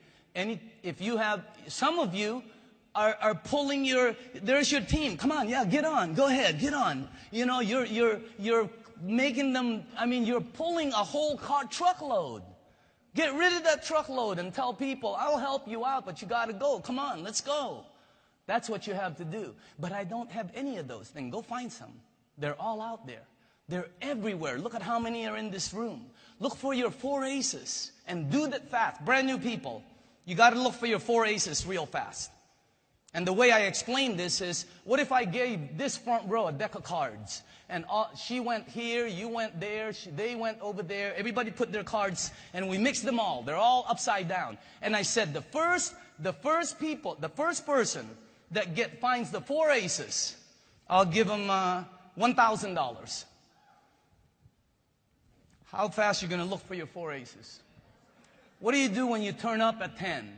If you have, some of you are pulling there's your team. Come on, yeah, get on. Go ahead, get on. You know, you're making them, you're pulling a whole truckload. Get rid of that truckload and tell people, I'll help you out, but you got to go. Come on, let's go. That's what you have to do. But I don't have any of those things. Go find some. They're all out there. They're everywhere. Look at how many are in this room. Look for your 4 aces and do that fast. Brand new people, you got to look for your 4 aces real fast. And the way I explain this is, what if I gave this front row a deck of cards? And she went here, you went there, they went over there. Everybody put their cards, and we mixed them all. They're all upside down. And I said, the first person that finds the 4 aces, I'll give them $1,000. How fast are you going to look for your 4 aces? What do you do when you turn up at 10?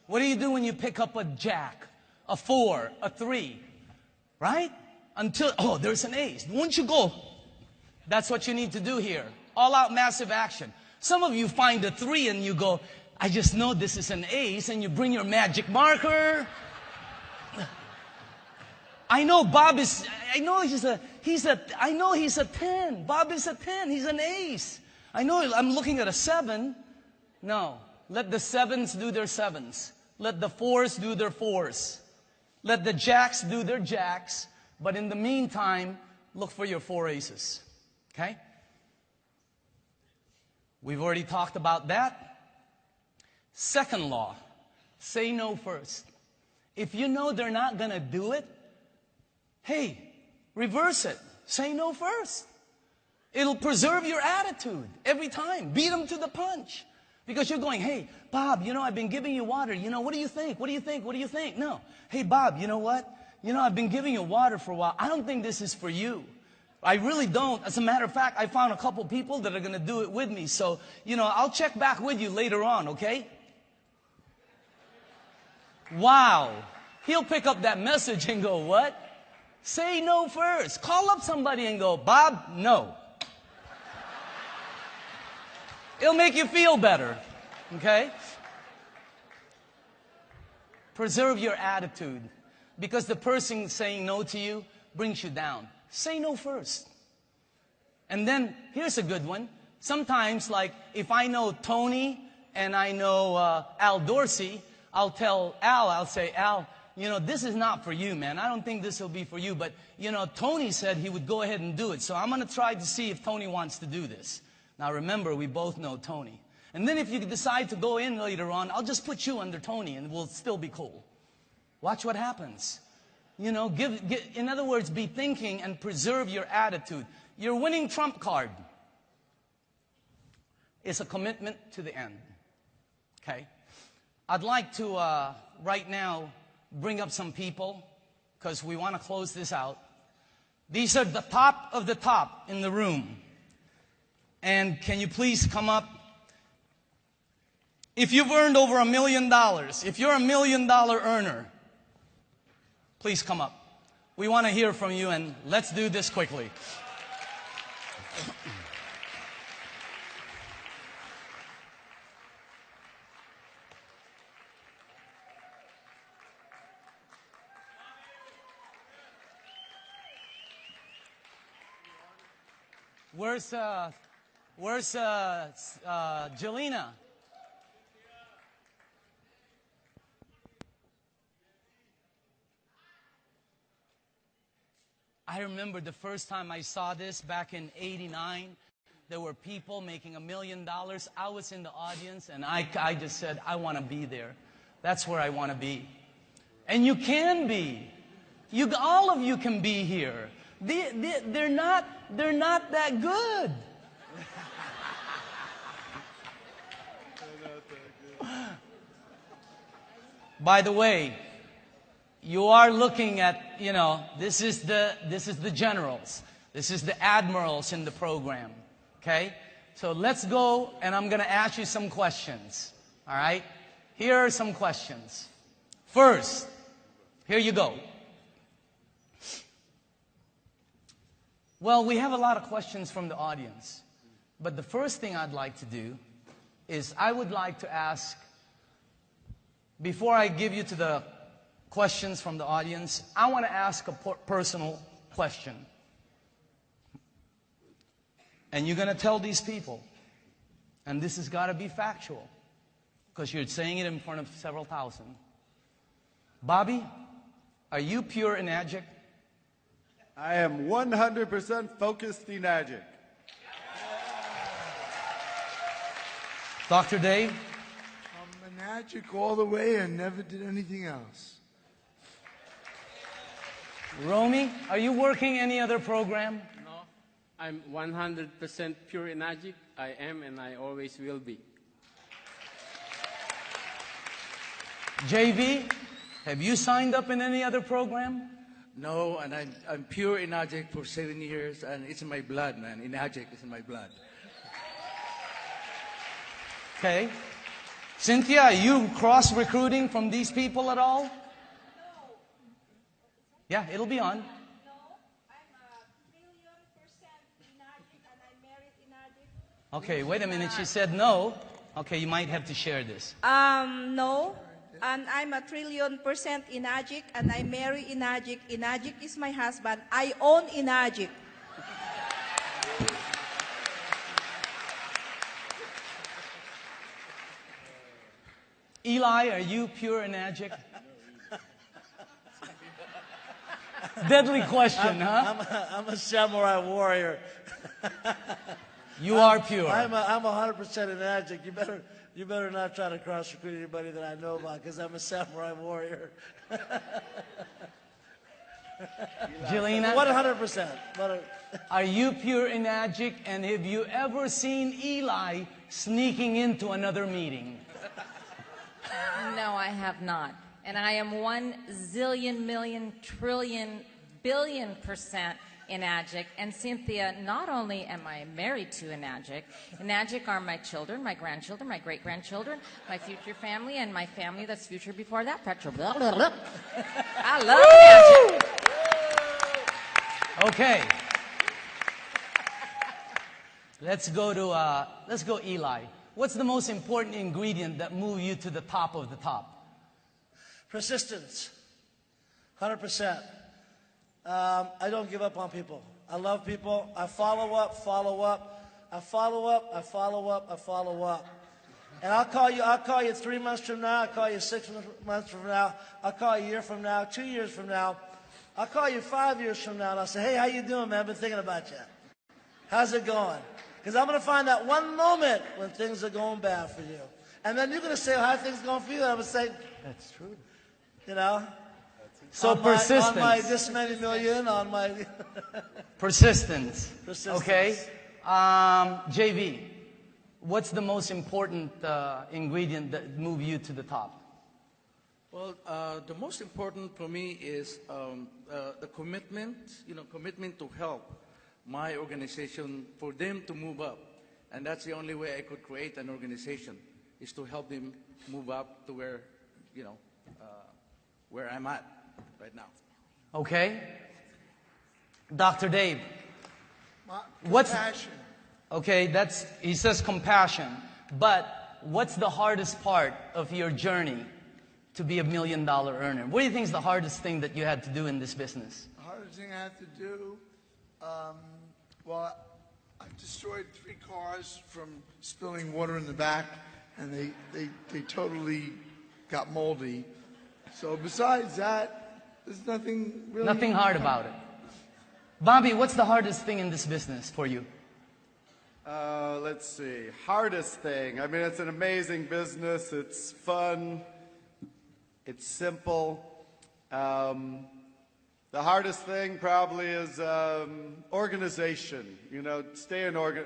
What do you do when you pick up a jack, a 4, a 3? Right? Until, there's an ace. Won't you go? That's what you need to do here. All out massive action. Some of you find a 3 and you go, I just know this is an ace, and you bring your magic marker. I know Bob is, I know he's a 10. Bob is a 10. He's an ace. I know I'm looking at a 7. No. Let the 7s do their 7s. Let the 4s do their 4s. Let the jacks do their jacks. But in the meantime, look for your 4 aces. Okay? We've already talked about that. Second law, say no first. If you know they're not going to do it, hey, reverse it. Say no first. It'll preserve your attitude every time. Beat them to the punch. Because you're going, hey, Bob, I've been giving you water. What do you think? What do you think? What do you think? No. Hey, Bob, you know what? I've been giving you water for a while. I don't think this is for you. I really don't. As a matter of fact, I found a couple people that are going to do it with me. So, I'll check back with you later on, okay? Wow. He'll pick up that message and go, what? Say no first. Call up somebody and go, Bob, no. It'll make you feel better, okay? Preserve your attitude, because the person saying no to you brings you down. Say no first. And then, here's a good one. Sometimes, like, if I know Tony and I know Al Dorsey, I'll tell Al, I'll say, Al, this is not for you, man. I don't think this will be for you. But, Tony said he would go ahead and do it. So I'm going to try to see if Tony wants to do this. Now, remember, we both know Tony. And then if you decide to go in later on, I'll just put you under Tony and we'll still be cool. Watch what happens. In other words, be thinking and preserve your attitude. Your winning trump card is a commitment to the end. Okay? I'd like to, right now, bring up some people, because we want to close this out. These are the top of the top in the room. And can you please come up? If you've earned over $1 million, if you're $1 million earner, please come up. We want to hear from you, and let's do this quickly. Where's Jelena? I remember the first time I saw this back in '89. There were people making $1 million. I was in the audience, and I just said, I want to be there. That's where I want to be. And you can be. All of you can be here. They're not that good. By the way, you are looking at, this is the generals. This is the admirals in the program. Okay? So let's go, and I'm going to ask you some questions. All right? Here are some questions. First, here you go. Well, we have a lot of questions from the audience. But the first thing I'd like to do is I would like to ask, before I give you to the questions from the audience, I want to ask a personal question. And you're going to tell these people, and this has got to be factual, because you're saying it in front of several thousand. Bobby, are you pure Enagic?
I am 100% focused Enagic.
Dr. Dave?
I'm Enagic all the way and never did anything else.
Romy, are you working any other program?
No, I'm 100% pure Enagic. I am and I always will be.
JV, have you signed up in any other program?
No, and I'm pure Enagic for 7 years, and it's in my blood, man. Enagic is in my blood.
Okay. Cynthia, are you cross-recruiting from these people at all?
No.
Yeah, it'll be on.
No, I'm a 1,000,000% Enagic and I married Enagic.
Okay, wait a minute. She said no. Okay, you might have to share this.
No. And I'm a 1,000,000,000% Enagic and I marry Enagic. Enagic is my husband. I own Enagic.
Eli, are you pure Enagic? Deadly question, huh?
I'm a samurai warrior.
You are pure.
I'm 100% Enagic. You better not try to cross-recruit anybody that I know about, because I'm a samurai warrior.
Jelena?
100%.
Are you pure Enagic, and have you ever seen Eli sneaking into another meeting?
No, I have not. And I am 1,000,000,000,000,000,000,000,000% Enagic. And Cynthia, not only am I married to Enagic, Enagic are my children, my grandchildren, my great-grandchildren, my future family, and my family that's future before that. Petro. Blah, blah, blah. I love Enagic.
Okay. Let's go Eli. What's the most important ingredient that moves you to the top of the top?
Persistence. 100%. I don't give up on people. I love people. I follow up. I follow up. And I'll call you 3 months from now. I'll call you 6 months from now. I'll call you a year from now, 2 years from now. I'll call you 5 years from now, and I'll say, hey, how you doing, man? I've been thinking about you. How's it going? Because I'm going to find that one moment when things are going bad for you. And then you're going to say, well, how are things going for you? And I'm going to say,
That's true.
you know.
So persistence.
On my this many million, on my...
Persistence.
Persistence.
Okay. JV, what's the most important ingredient that moves you to the top?
Well, the most important for me is the commitment, commitment to help my organization for them to move up. And that's the only way I could create an organization.
is to help them move up to where, you know, where I'm at right now.
Okay. Dr. Dave,
What's passion?
okay, he says compassion, but what's the hardest part of your journey to be $1 million earner? What do you think is the hardest thing that you had to do in this business?
The hardest thing I have to do, well, I've destroyed 3 cars from spilling water in the back, and they totally got moldy. So besides that, there's nothing really...
Nothing hard about it. Bobby, what's the hardest thing in this business for you?
Let's see. Hardest thing. I mean, it's an amazing business. It's fun. It's simple. The hardest thing probably is organization. You know,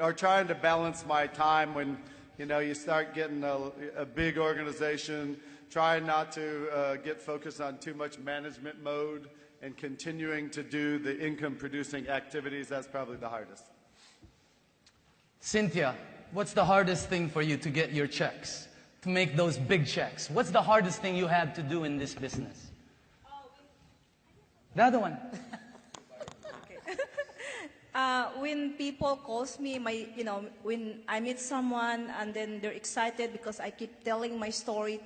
or trying to balance my time when, you know, you start getting a big organization. Trying not to get focused on too much management mode and continuing to do the income-producing activities. That's probably the hardest.
Cynthia, what's the hardest thing for you to get your checks, to make those big checks? What's the hardest thing you had to do in this business? The other one.
When people calls me, when I meet someone and then they're excited because I keep telling my story,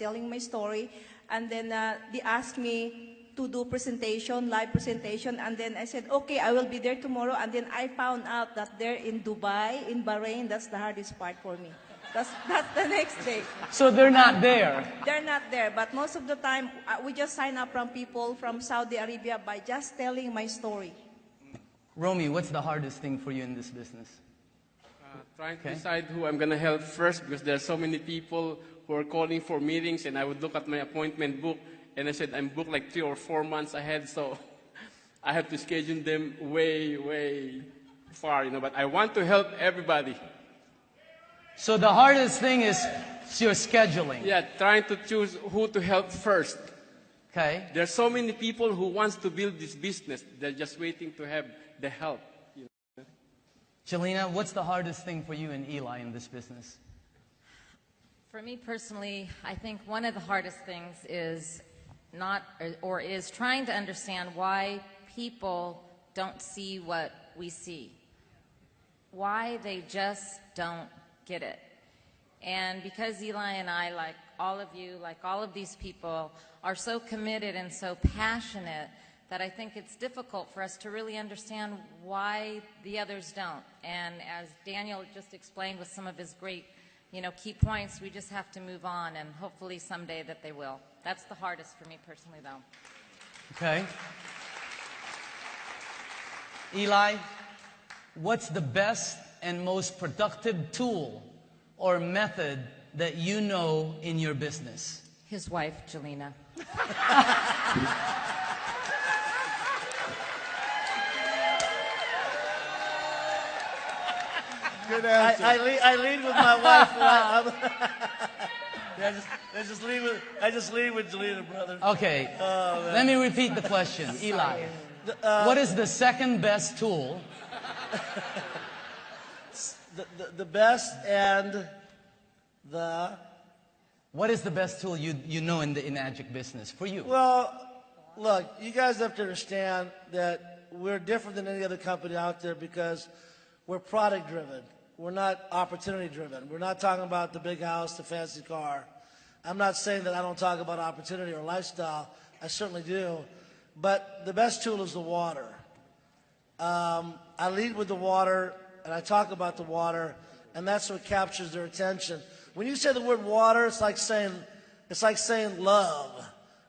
and then they ask me to do live presentation, and then I said, okay, I will be there tomorrow, and then I found out that they're in Dubai, in Bahrain. That's the hardest part for me. That's the next day.
So they're not there.
They're not there, but most of the time, we just sign up from people from Saudi Arabia by just telling my story.
Romy, what's the hardest thing for you in this business?
Trying to decide who I'm going to help first, because there are so many people who are calling for meetings, and I would look at my appointment book, and I said I'm booked like 3 or 4 months ahead, so I have to schedule them way, way far, you know, but I want to help everybody.
So the hardest thing is your scheduling.
Yeah, trying to choose who to help first.
Okay.
There are so many people who wants to build this business. They're just waiting to have the help. You know?
Jelena, what's the hardest thing for you and Eli in this business?
For me personally, I think one of the hardest things is is trying to understand why people don't see what we see. Why they just don't get it. And because Eli and I, like all of you, like all of these people, are so committed and so passionate that I think it's difficult for us to really understand why the others don't. And as Daniel just explained with some of his great, key points, we just have to move on, and hopefully someday that they will. That's the hardest for me personally, though.
Okay. Eli, what's the best and most productive tool or method that you know in your business?
His wife, Jelena.
Good answer.
I lead with my wife. I just lead with Jelena, brother.
Okay. Let me repeat the question. Eli, what is the second best tool?
The best and the...
What is the best tool you know in the Enagic business for you?
Well, look, you guys have to understand that we're different than any other company out there because we're product-driven. We're not opportunity-driven. We're not talking about the big house, the fancy car. I'm not saying that I don't talk about opportunity or lifestyle. I certainly do. But the best tool is the water. I lead with the water, and I talk about the water, and that's what captures their attention. When you say the word water, it's like saying love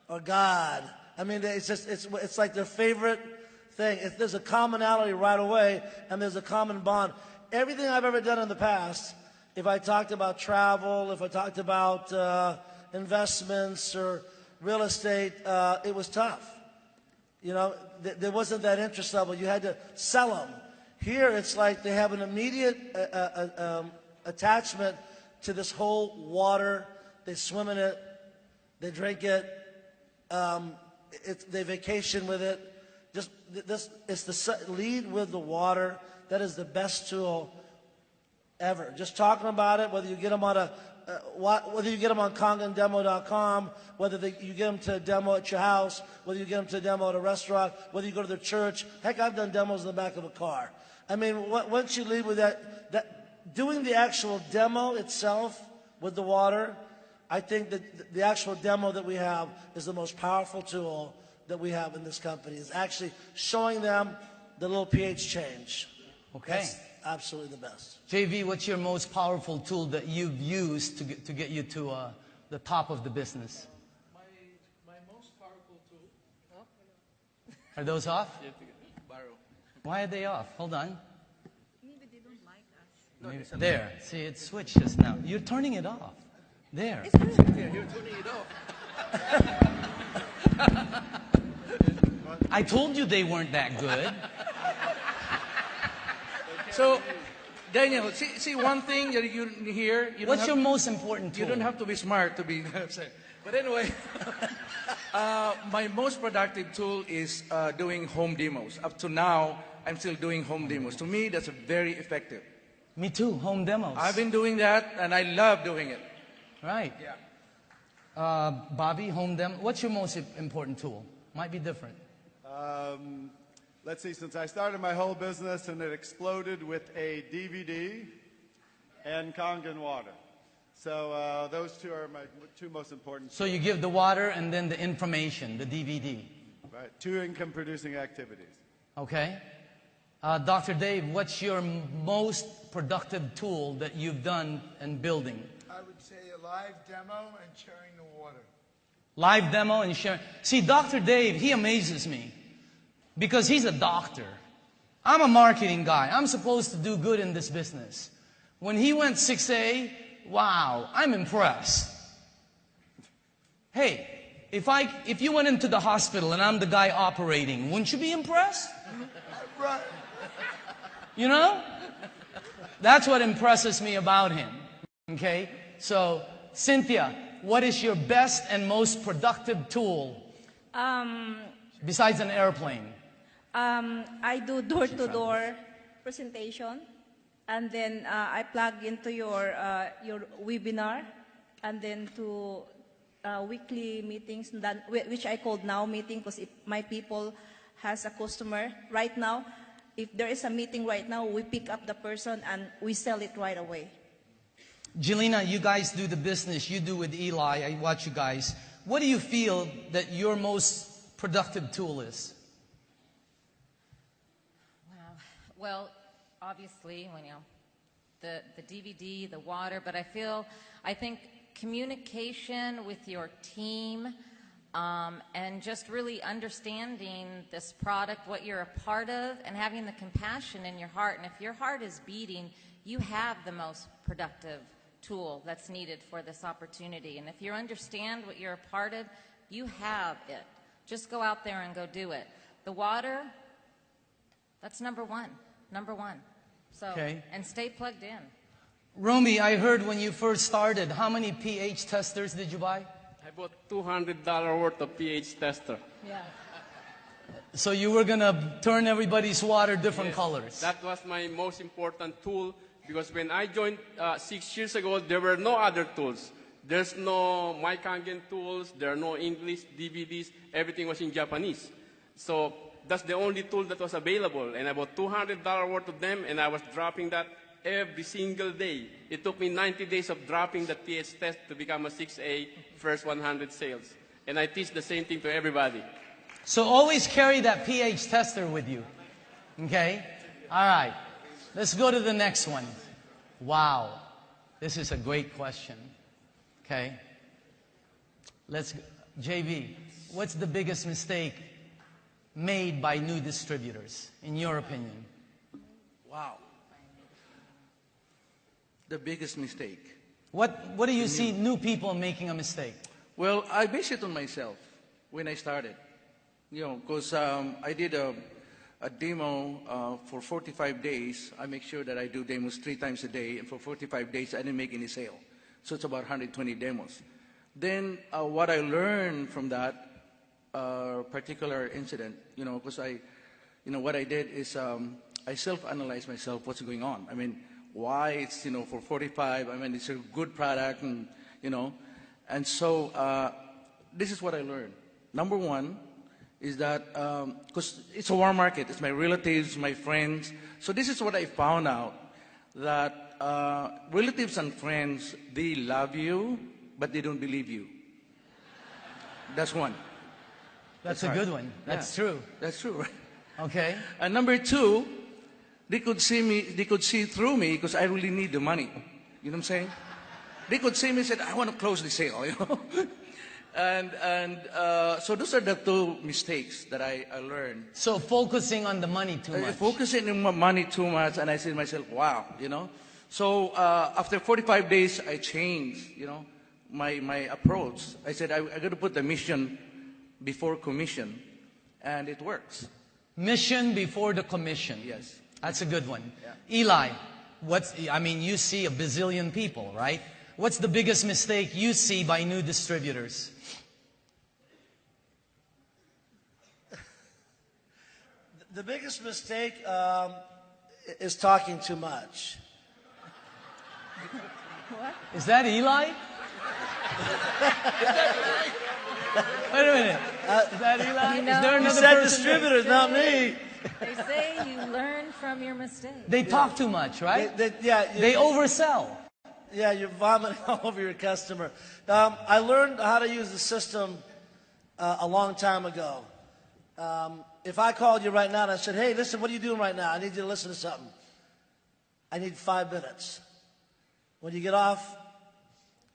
or God. I mean, it's like their favorite thing. There's a commonality right away, and there's a common bond. Everything I've ever done in the past, if I talked about travel, if I talked about investments or real estate, it was tough. There wasn't that interest level. You had to sell them. Here, it's like they have an immediate attachment to this whole water. They swim in it. They drink it. They vacation with it. It's the lead with the water. That is the best tool ever. Just talking about it, whether you get them on a whether you get them on KonganDemo.com, whether you get them to a demo at your house, whether you get them to a demo at a restaurant, whether you go to the church. Heck, I've done demos in the back of a car. I mean, once you leave with that doing the actual demo itself with the water, I think that the actual demo that we have is the most powerful tool that we have in this company. Is actually showing them the little pH change.
Okay.
That's absolutely the best.
JV, what's your most powerful tool that you've used to get you to the top of the business?
My most powerful tool.
Are those off?
Borrow.
Why are they off? Hold on.
Maybe they don't like us.
There. See, it switched just now. You're turning it off. There.
Yeah, you're turning it off.
I told you they weren't that good.
So, Daniel, see one thing that you hear.
What's your most important tool?
You don't have to be smart to be upset. But anyway, my most productive tool is doing home demos. Up to now, I'm still doing home demos. To me, that's very effective.
Me too, home demos.
I've been doing that, and I love doing it.
Right.
Yeah.
Bobby, home demo. What's your most important tool? Might be different.
Let's see, since I started my whole business and it exploded with a DVD and Kangen water. So those two are my two most important.
So you give the water and then the information, the DVD.
Right, two income-producing activities.
Okay. Dr. Dave, what's your most productive tool that you've done in building?
I would say a live demo and sharing the water.
Live demo and sharing. See, Dr. Dave, he amazes me because he's a doctor. I'm a marketing guy. I'm supposed to do good in this business. When he went 6A, wow, I'm impressed. Hey, if you went into the hospital and I'm the guy operating, wouldn't you be impressed?
Right.
You know? That's what impresses me about him. Okay? So, Cynthia, what is your best and most productive tool besides an airplane?
I do door-to-door presentation, and then I plug into your webinar, and then to weekly meetings, which I call now meeting, because if my people has a customer right now, if there is a meeting right now, we pick up the person and we sell it right away.
Jelena, you guys do the business you do with Eli. I watch you guys. What do you feel that your most productive tool is?
Wow. Well, obviously, the DVD, the water, but I think communication with your team, and just really understanding this product, what you're a part of, and having the compassion in your heart. And if your heart is beating, you have the most productive tool that's needed for this opportunity. And if you understand what you're a part of, you have it. Just go out there and go do it. The water, that's number one. So,
Okay.
And stay plugged in.
Romy, I heard when you first started, how many pH testers did you buy?
I bought $200 worth of pH tester.
Yeah.
So you were going to turn everybody's water different colors.
That was my most important tool, because when I joined 6 years ago, there were no other tools. There's no My Kangen tools, there are no English DVDs, everything was in Japanese. So that's the only tool that was available, and I bought $200 worth of them, and I was dropping that every single day. It took me 90 days of dropping the pH test to become a 6A first 100 sales. And I teach the same thing to everybody.
So always carry that pH tester with you. Okay? All right. Let's go to the next one. Wow. This is a great question. Okay? JV, what's the biggest mistake made by new distributors, in your opinion?
Wow. The biggest mistake.
What do you see new people making a mistake?
Well, I base it on myself when I started. Because I did a demo for 45 days. I make sure that I do demos 3 times a day, and for 45 days I didn't make any sale. So it's about 120 demos. Then what I learned from that particular incident, because what I did is I self-analyzed myself, what's going on. I mean, why it's, for 45. I mean, it's a good product, and, And so this is what I learned. Number one is that, because it's a warm market, it's my relatives, my friends. So this is what I found out, that relatives and friends, they love you, but they don't believe you. That's one.
That's a good one. That's true.
That's true, right?
Okay.
And number two, they could see through me because I really need the money. You know what I'm saying? They could see me and said, I want to close the sale, And so those are the two mistakes that I learned.
So focusing on the money too much.
Focusing on money too much, and I said to myself, wow, So after 45 days, I changed, my approach. I said, I got to put the mission before commission, and it works.
Mission before the commission.
Yes.
That's a good one.
Yeah.
Eli, you see a bazillion people, right? What's the biggest mistake you see by new distributors?
The biggest mistake is talking too much.
What?
Is that Eli? Wait a minute. Is that Eli?
You know,
Is there
You
another
said
person?
distributors, not me.
They say you learn from your mistakes.
They talk too much, right?
They
oversell.
Yeah, you're vomiting all over your customer. I learned how to use the system a long time ago. If I called you right now and I said, hey, listen, what are you doing right now? I need you to listen to something. I need 5 minutes. When you get off,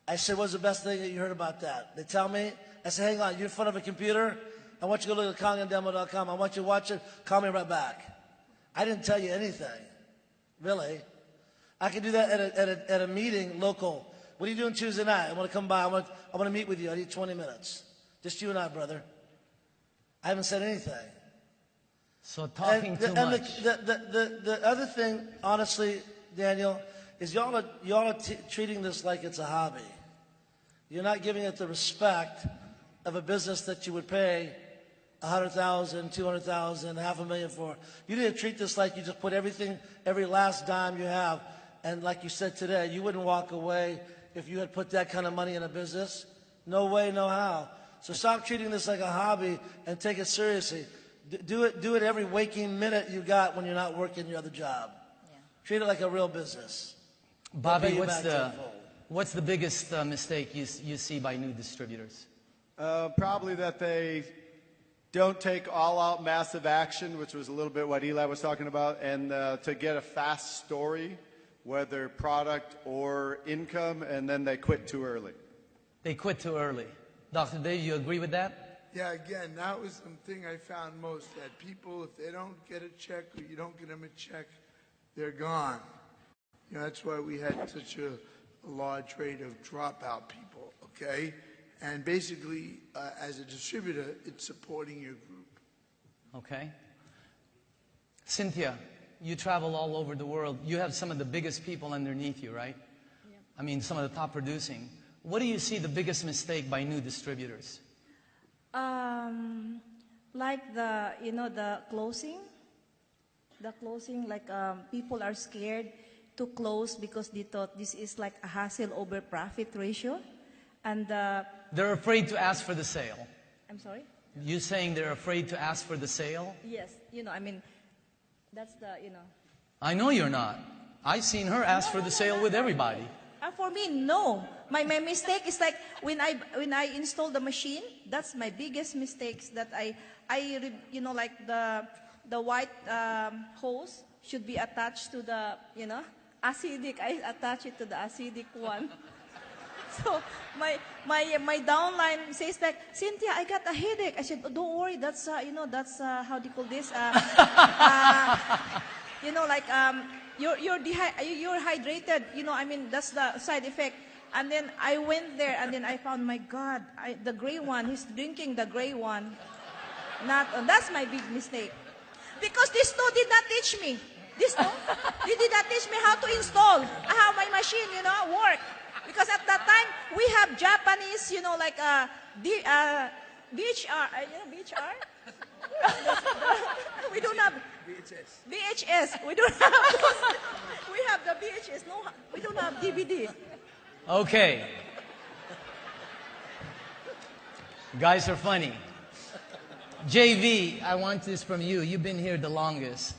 I said, what's the best thing that you heard about that? They tell me. I say, hang on, you're in front of a computer? I want you to go look at KongandDemo.com. I want you to watch it. Call me right back. I didn't tell you anything, really. I can do that at a meeting local. What are you doing Tuesday night? I want to come by. I want to meet with you. I need 20 minutes. Just you and I, brother. I haven't said anything.
So talking too much.
The other thing, honestly, Daniel, is y'all are treating this like it's a hobby. You're not giving it the respect of a business that you would pay $100,000, $200,000, $500,000 for. You didn't treat this like you just put everything, every last dime you have, and like you said today, you wouldn't walk away if you had put that kind of money in a business. No way, no how. So stop treating this like a hobby and take it seriously. Do it every waking minute you got when you're not working your other job. Yeah. Treat it like a real business.
Bobby, what's the biggest mistake you see by new distributors?
Probably that they don't take all-out massive action, which was a little bit what Eli was talking about, and to get a fast story, whether product or income, and then they quit too early.
They quit too early. Dr. Dave, you agree with that?
Yeah, again, that was the thing I found most, that people, if they don't get a check or you don't get them a check, they're gone. That's why we had such a large rate of dropout people, okay? And basically, as a distributor, it's supporting your group.
Okay. Cynthia, you travel all over the world. You have some of the biggest people underneath you, right? Yeah. I mean, some of the top producing. What do you see the biggest mistake by new distributors?
Like the closing, like people are scared to close because they thought this is like a hassle over profit ratio, and
they're afraid to ask for the sale.
I'm sorry?
You saying they're afraid to ask for the sale?
Yes, that's the
I know you're not. I've seen her ask for the sale with everybody.
For me, no. My mistake is like when I install the machine. That's my biggest mistakes. That like the white hose should be attached to the acidic. I attach it to the acidic one. So my downline says like, Cynthia, I got a headache. I said, oh, don't worry. That's how do you call this? You're hydrated. That's the side effect. And then I went there, and then I found, my God, the gray one. He's drinking the gray one. That's my big mistake. Because this two did not teach me. They did not teach me how to install, how my machine, work. Because at that time we have Japanese, BHR. BHR. We don't have. VHS. We don't have those. We have the VHS. No, we don't have DVD.
Okay. Guys are funny. JV, I want this from you. You've been here the longest.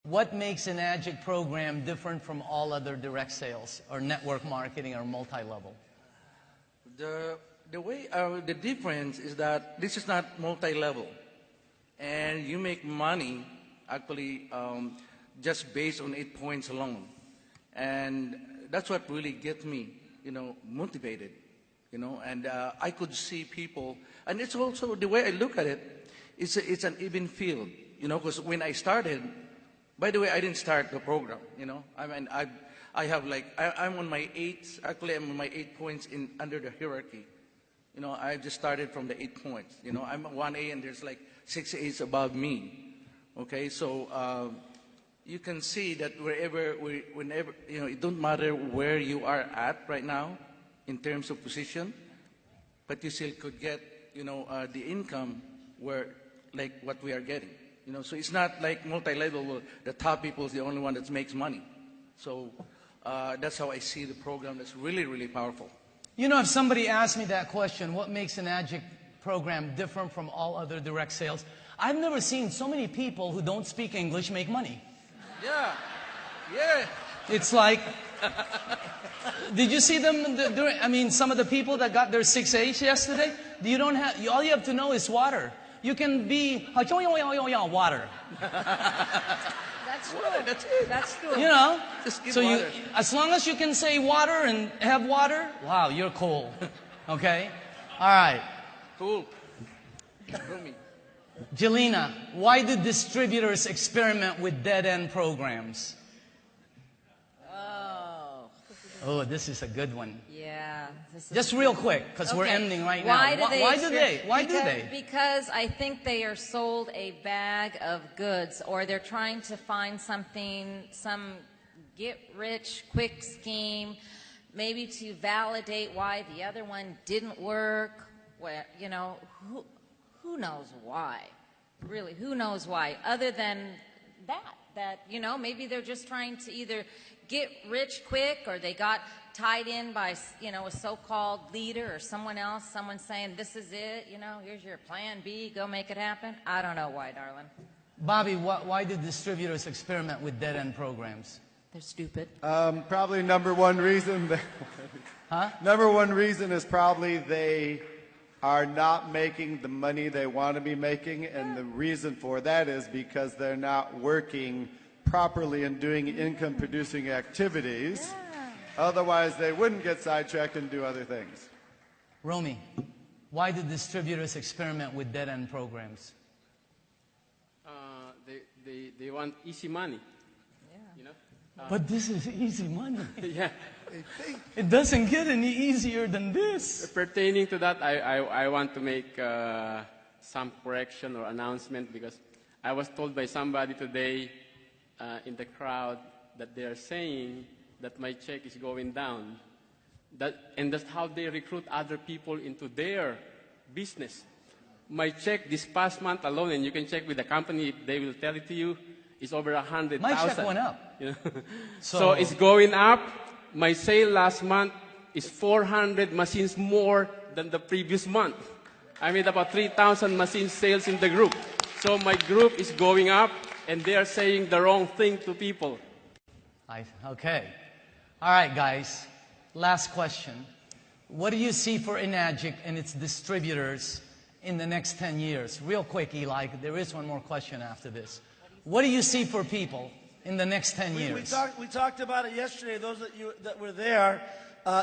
What makes an Enagic program different from all other direct sales or network marketing or multi-level?
The difference is that this is not multi-level, and you make money actually just based on 8 points alone, and that's what really gets me, motivated, and I could see people, and it's also the way I look at it. It's an even field, because when I started, by the way, I didn't start the program, I mean, I have I'm on my 8, actually I'm on my 8 points under the hierarchy. I just started from the 8 points. I'm 1A and there's like 6 A's above me. Okay, so you can see that whenever, it don't matter where you are at right now in terms of position, but you still could get, the income like what we are getting. So it's not like multi-level where the top people is the only one that makes money. So that's how I see the program. That's really, really powerful.
If somebody asked me that question, what makes an Enagic program different from all other direct sales? I've never seen so many people who don't speak English make money.
Yeah, yeah.
It's like, did you see them some of the people that got their 6 A's yesterday? All you have to know is water. You can be water.
That's true.
That's it.
That's true.
Just give
So
water.
as long as you can say water and have water, wow, you're cool. Okay? All right.
Cool. Rumi.
Jelena, why do distributors experiment with dead-end programs? Oh, this is a good one.
Yeah.
Just real quick, because we're ending right now. Why do they?
Because I think they are sold a bag of goods, or they're trying to find something, some get-rich-quick scheme, maybe to validate why the other one didn't work. Well, who knows why? Really, who knows why? Other than that, maybe they're just trying to either get rich quick, or they got tied in by, a so-called leader or someone else, someone saying, this is it, here's your plan B, go make it happen. I don't know why, darling.
Bobby, why do distributors experiment with dead-end programs?
They're stupid.
Probably number one reason. Number one reason is probably they are not making the money they want to be making, and the reason for that is because they're not working properly and doing income-producing activities. Yeah. Otherwise, they wouldn't get sidetracked and do other things.
Romy, why do distributors experiment with dead-end programs?
They want easy money.
Yeah.
But this is easy money.
Yeah.
It doesn't get any easier than this.
Pertaining to that, I want to make some correction or announcement, because I was told by somebody today in the crowd that they are saying that my check is going down. And that's how they recruit other people into their business. My check this past month alone, and you can check with the company, they will tell it to you, is over 100,000.
My check went up.
So it's going up. My sale last month is 400 machines more than the previous month. I made about 3,000 machine sales in the group. So my group is going up, and they are saying the wrong thing to people.
Okay. All right, guys. Last question. What do you see for Enagic and its distributors in the next 10 years? Real quick, Eli. There is one more question after this. What do you see for people in the next 10 years?
We talked about it yesterday. Those that were there,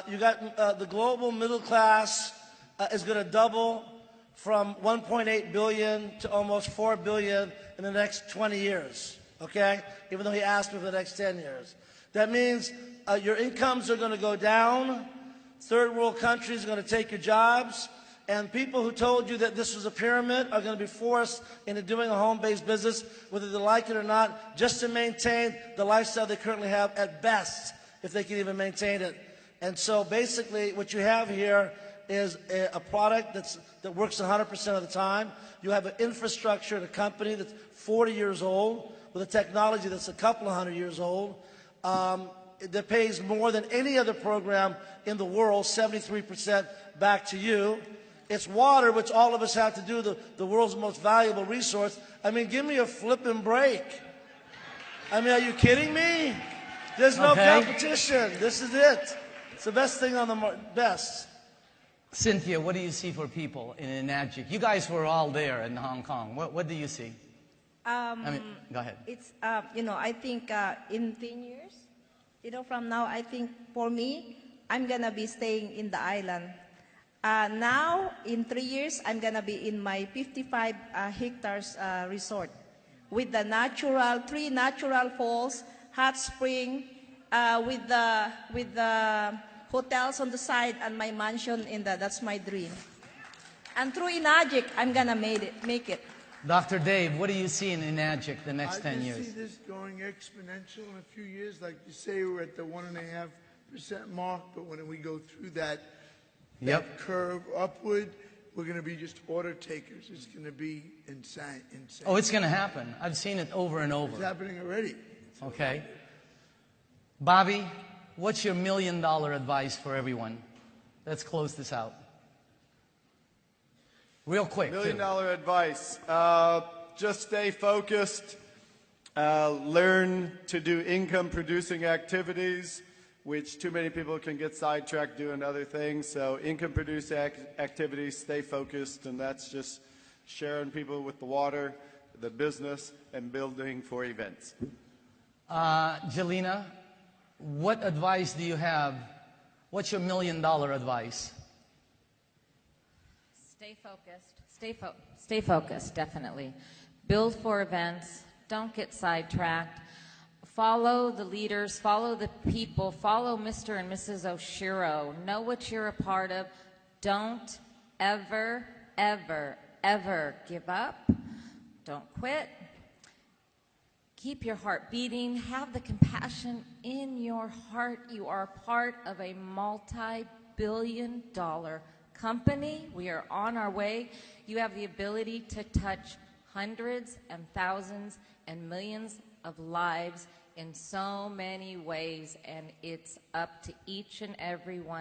you got the global middle class is going to double from 1.8 billion to almost 4 billion in the next 20 years. Okay, even though he asked me for the next 10 years, that means your incomes are going to go down. Third world countries are going to take your jobs. And people who told you that this was a pyramid are going to be forced into doing a home-based business, whether they like it or not, just to maintain the lifestyle they currently have at best, if they can even maintain it. And so basically what you have here is a product that works 100% of the time. You have an infrastructure and a company that's 40 years old, with a technology that's a couple of 100 years old, that pays more than any other program in the world, 73% back to you. It's water, which all of us have to do, the world's most valuable resource. I mean, give me a flipping break. I mean, are you kidding me? There's no competition. This is it. It's the best thing on the best.
Cynthia, what do you see for people in Enagic? You guys were all there in Hong Kong. What do you see? I mean, go ahead.
It's, I think in 10 years, from now, I think for me, I'm going to be staying in the island. Now, in 3 years, I'm going to be in my 55 hectares resort with the three natural falls, hot spring, with the hotels on the side and my mansion that's my dream. And through Enagic, I'm going to make it.
Dr. Dave, what do you see in Enagic the next 10 years?
I see this going exponential in a few years. Like you say, we're at the 1.5% mark, but when we go through that curve upward, we're going to be just order takers. It's going to be insane.
Oh, it's going to happen. I've seen it over and over.
It's happening already.
Okay. Bobby, what's your $1 million advice for everyone? Let's close this out. Real quick.
$1 million advice. Just stay focused. Learn to do income-producing activities, which too many people can get sidetracked doing other things. So income-producing activities, stay focused, and that's just sharing people with the water, the business, and building for events.
Jelena, what advice do you have? What's your $1 million advice?
Stay focused. Stay focused, definitely. Build for events. Don't get sidetracked. Follow the leaders. Follow the people. Follow Mr. and Mrs. Oshiro. Know what you're a part of. Don't ever, ever, ever give up. Don't quit. Keep your heart beating. Have the compassion in your heart. You are part of a multi-billion-dollar company. We are on our way. You have the ability to touch hundreds and thousands and millions of lives in so many ways, and it's up to each and every one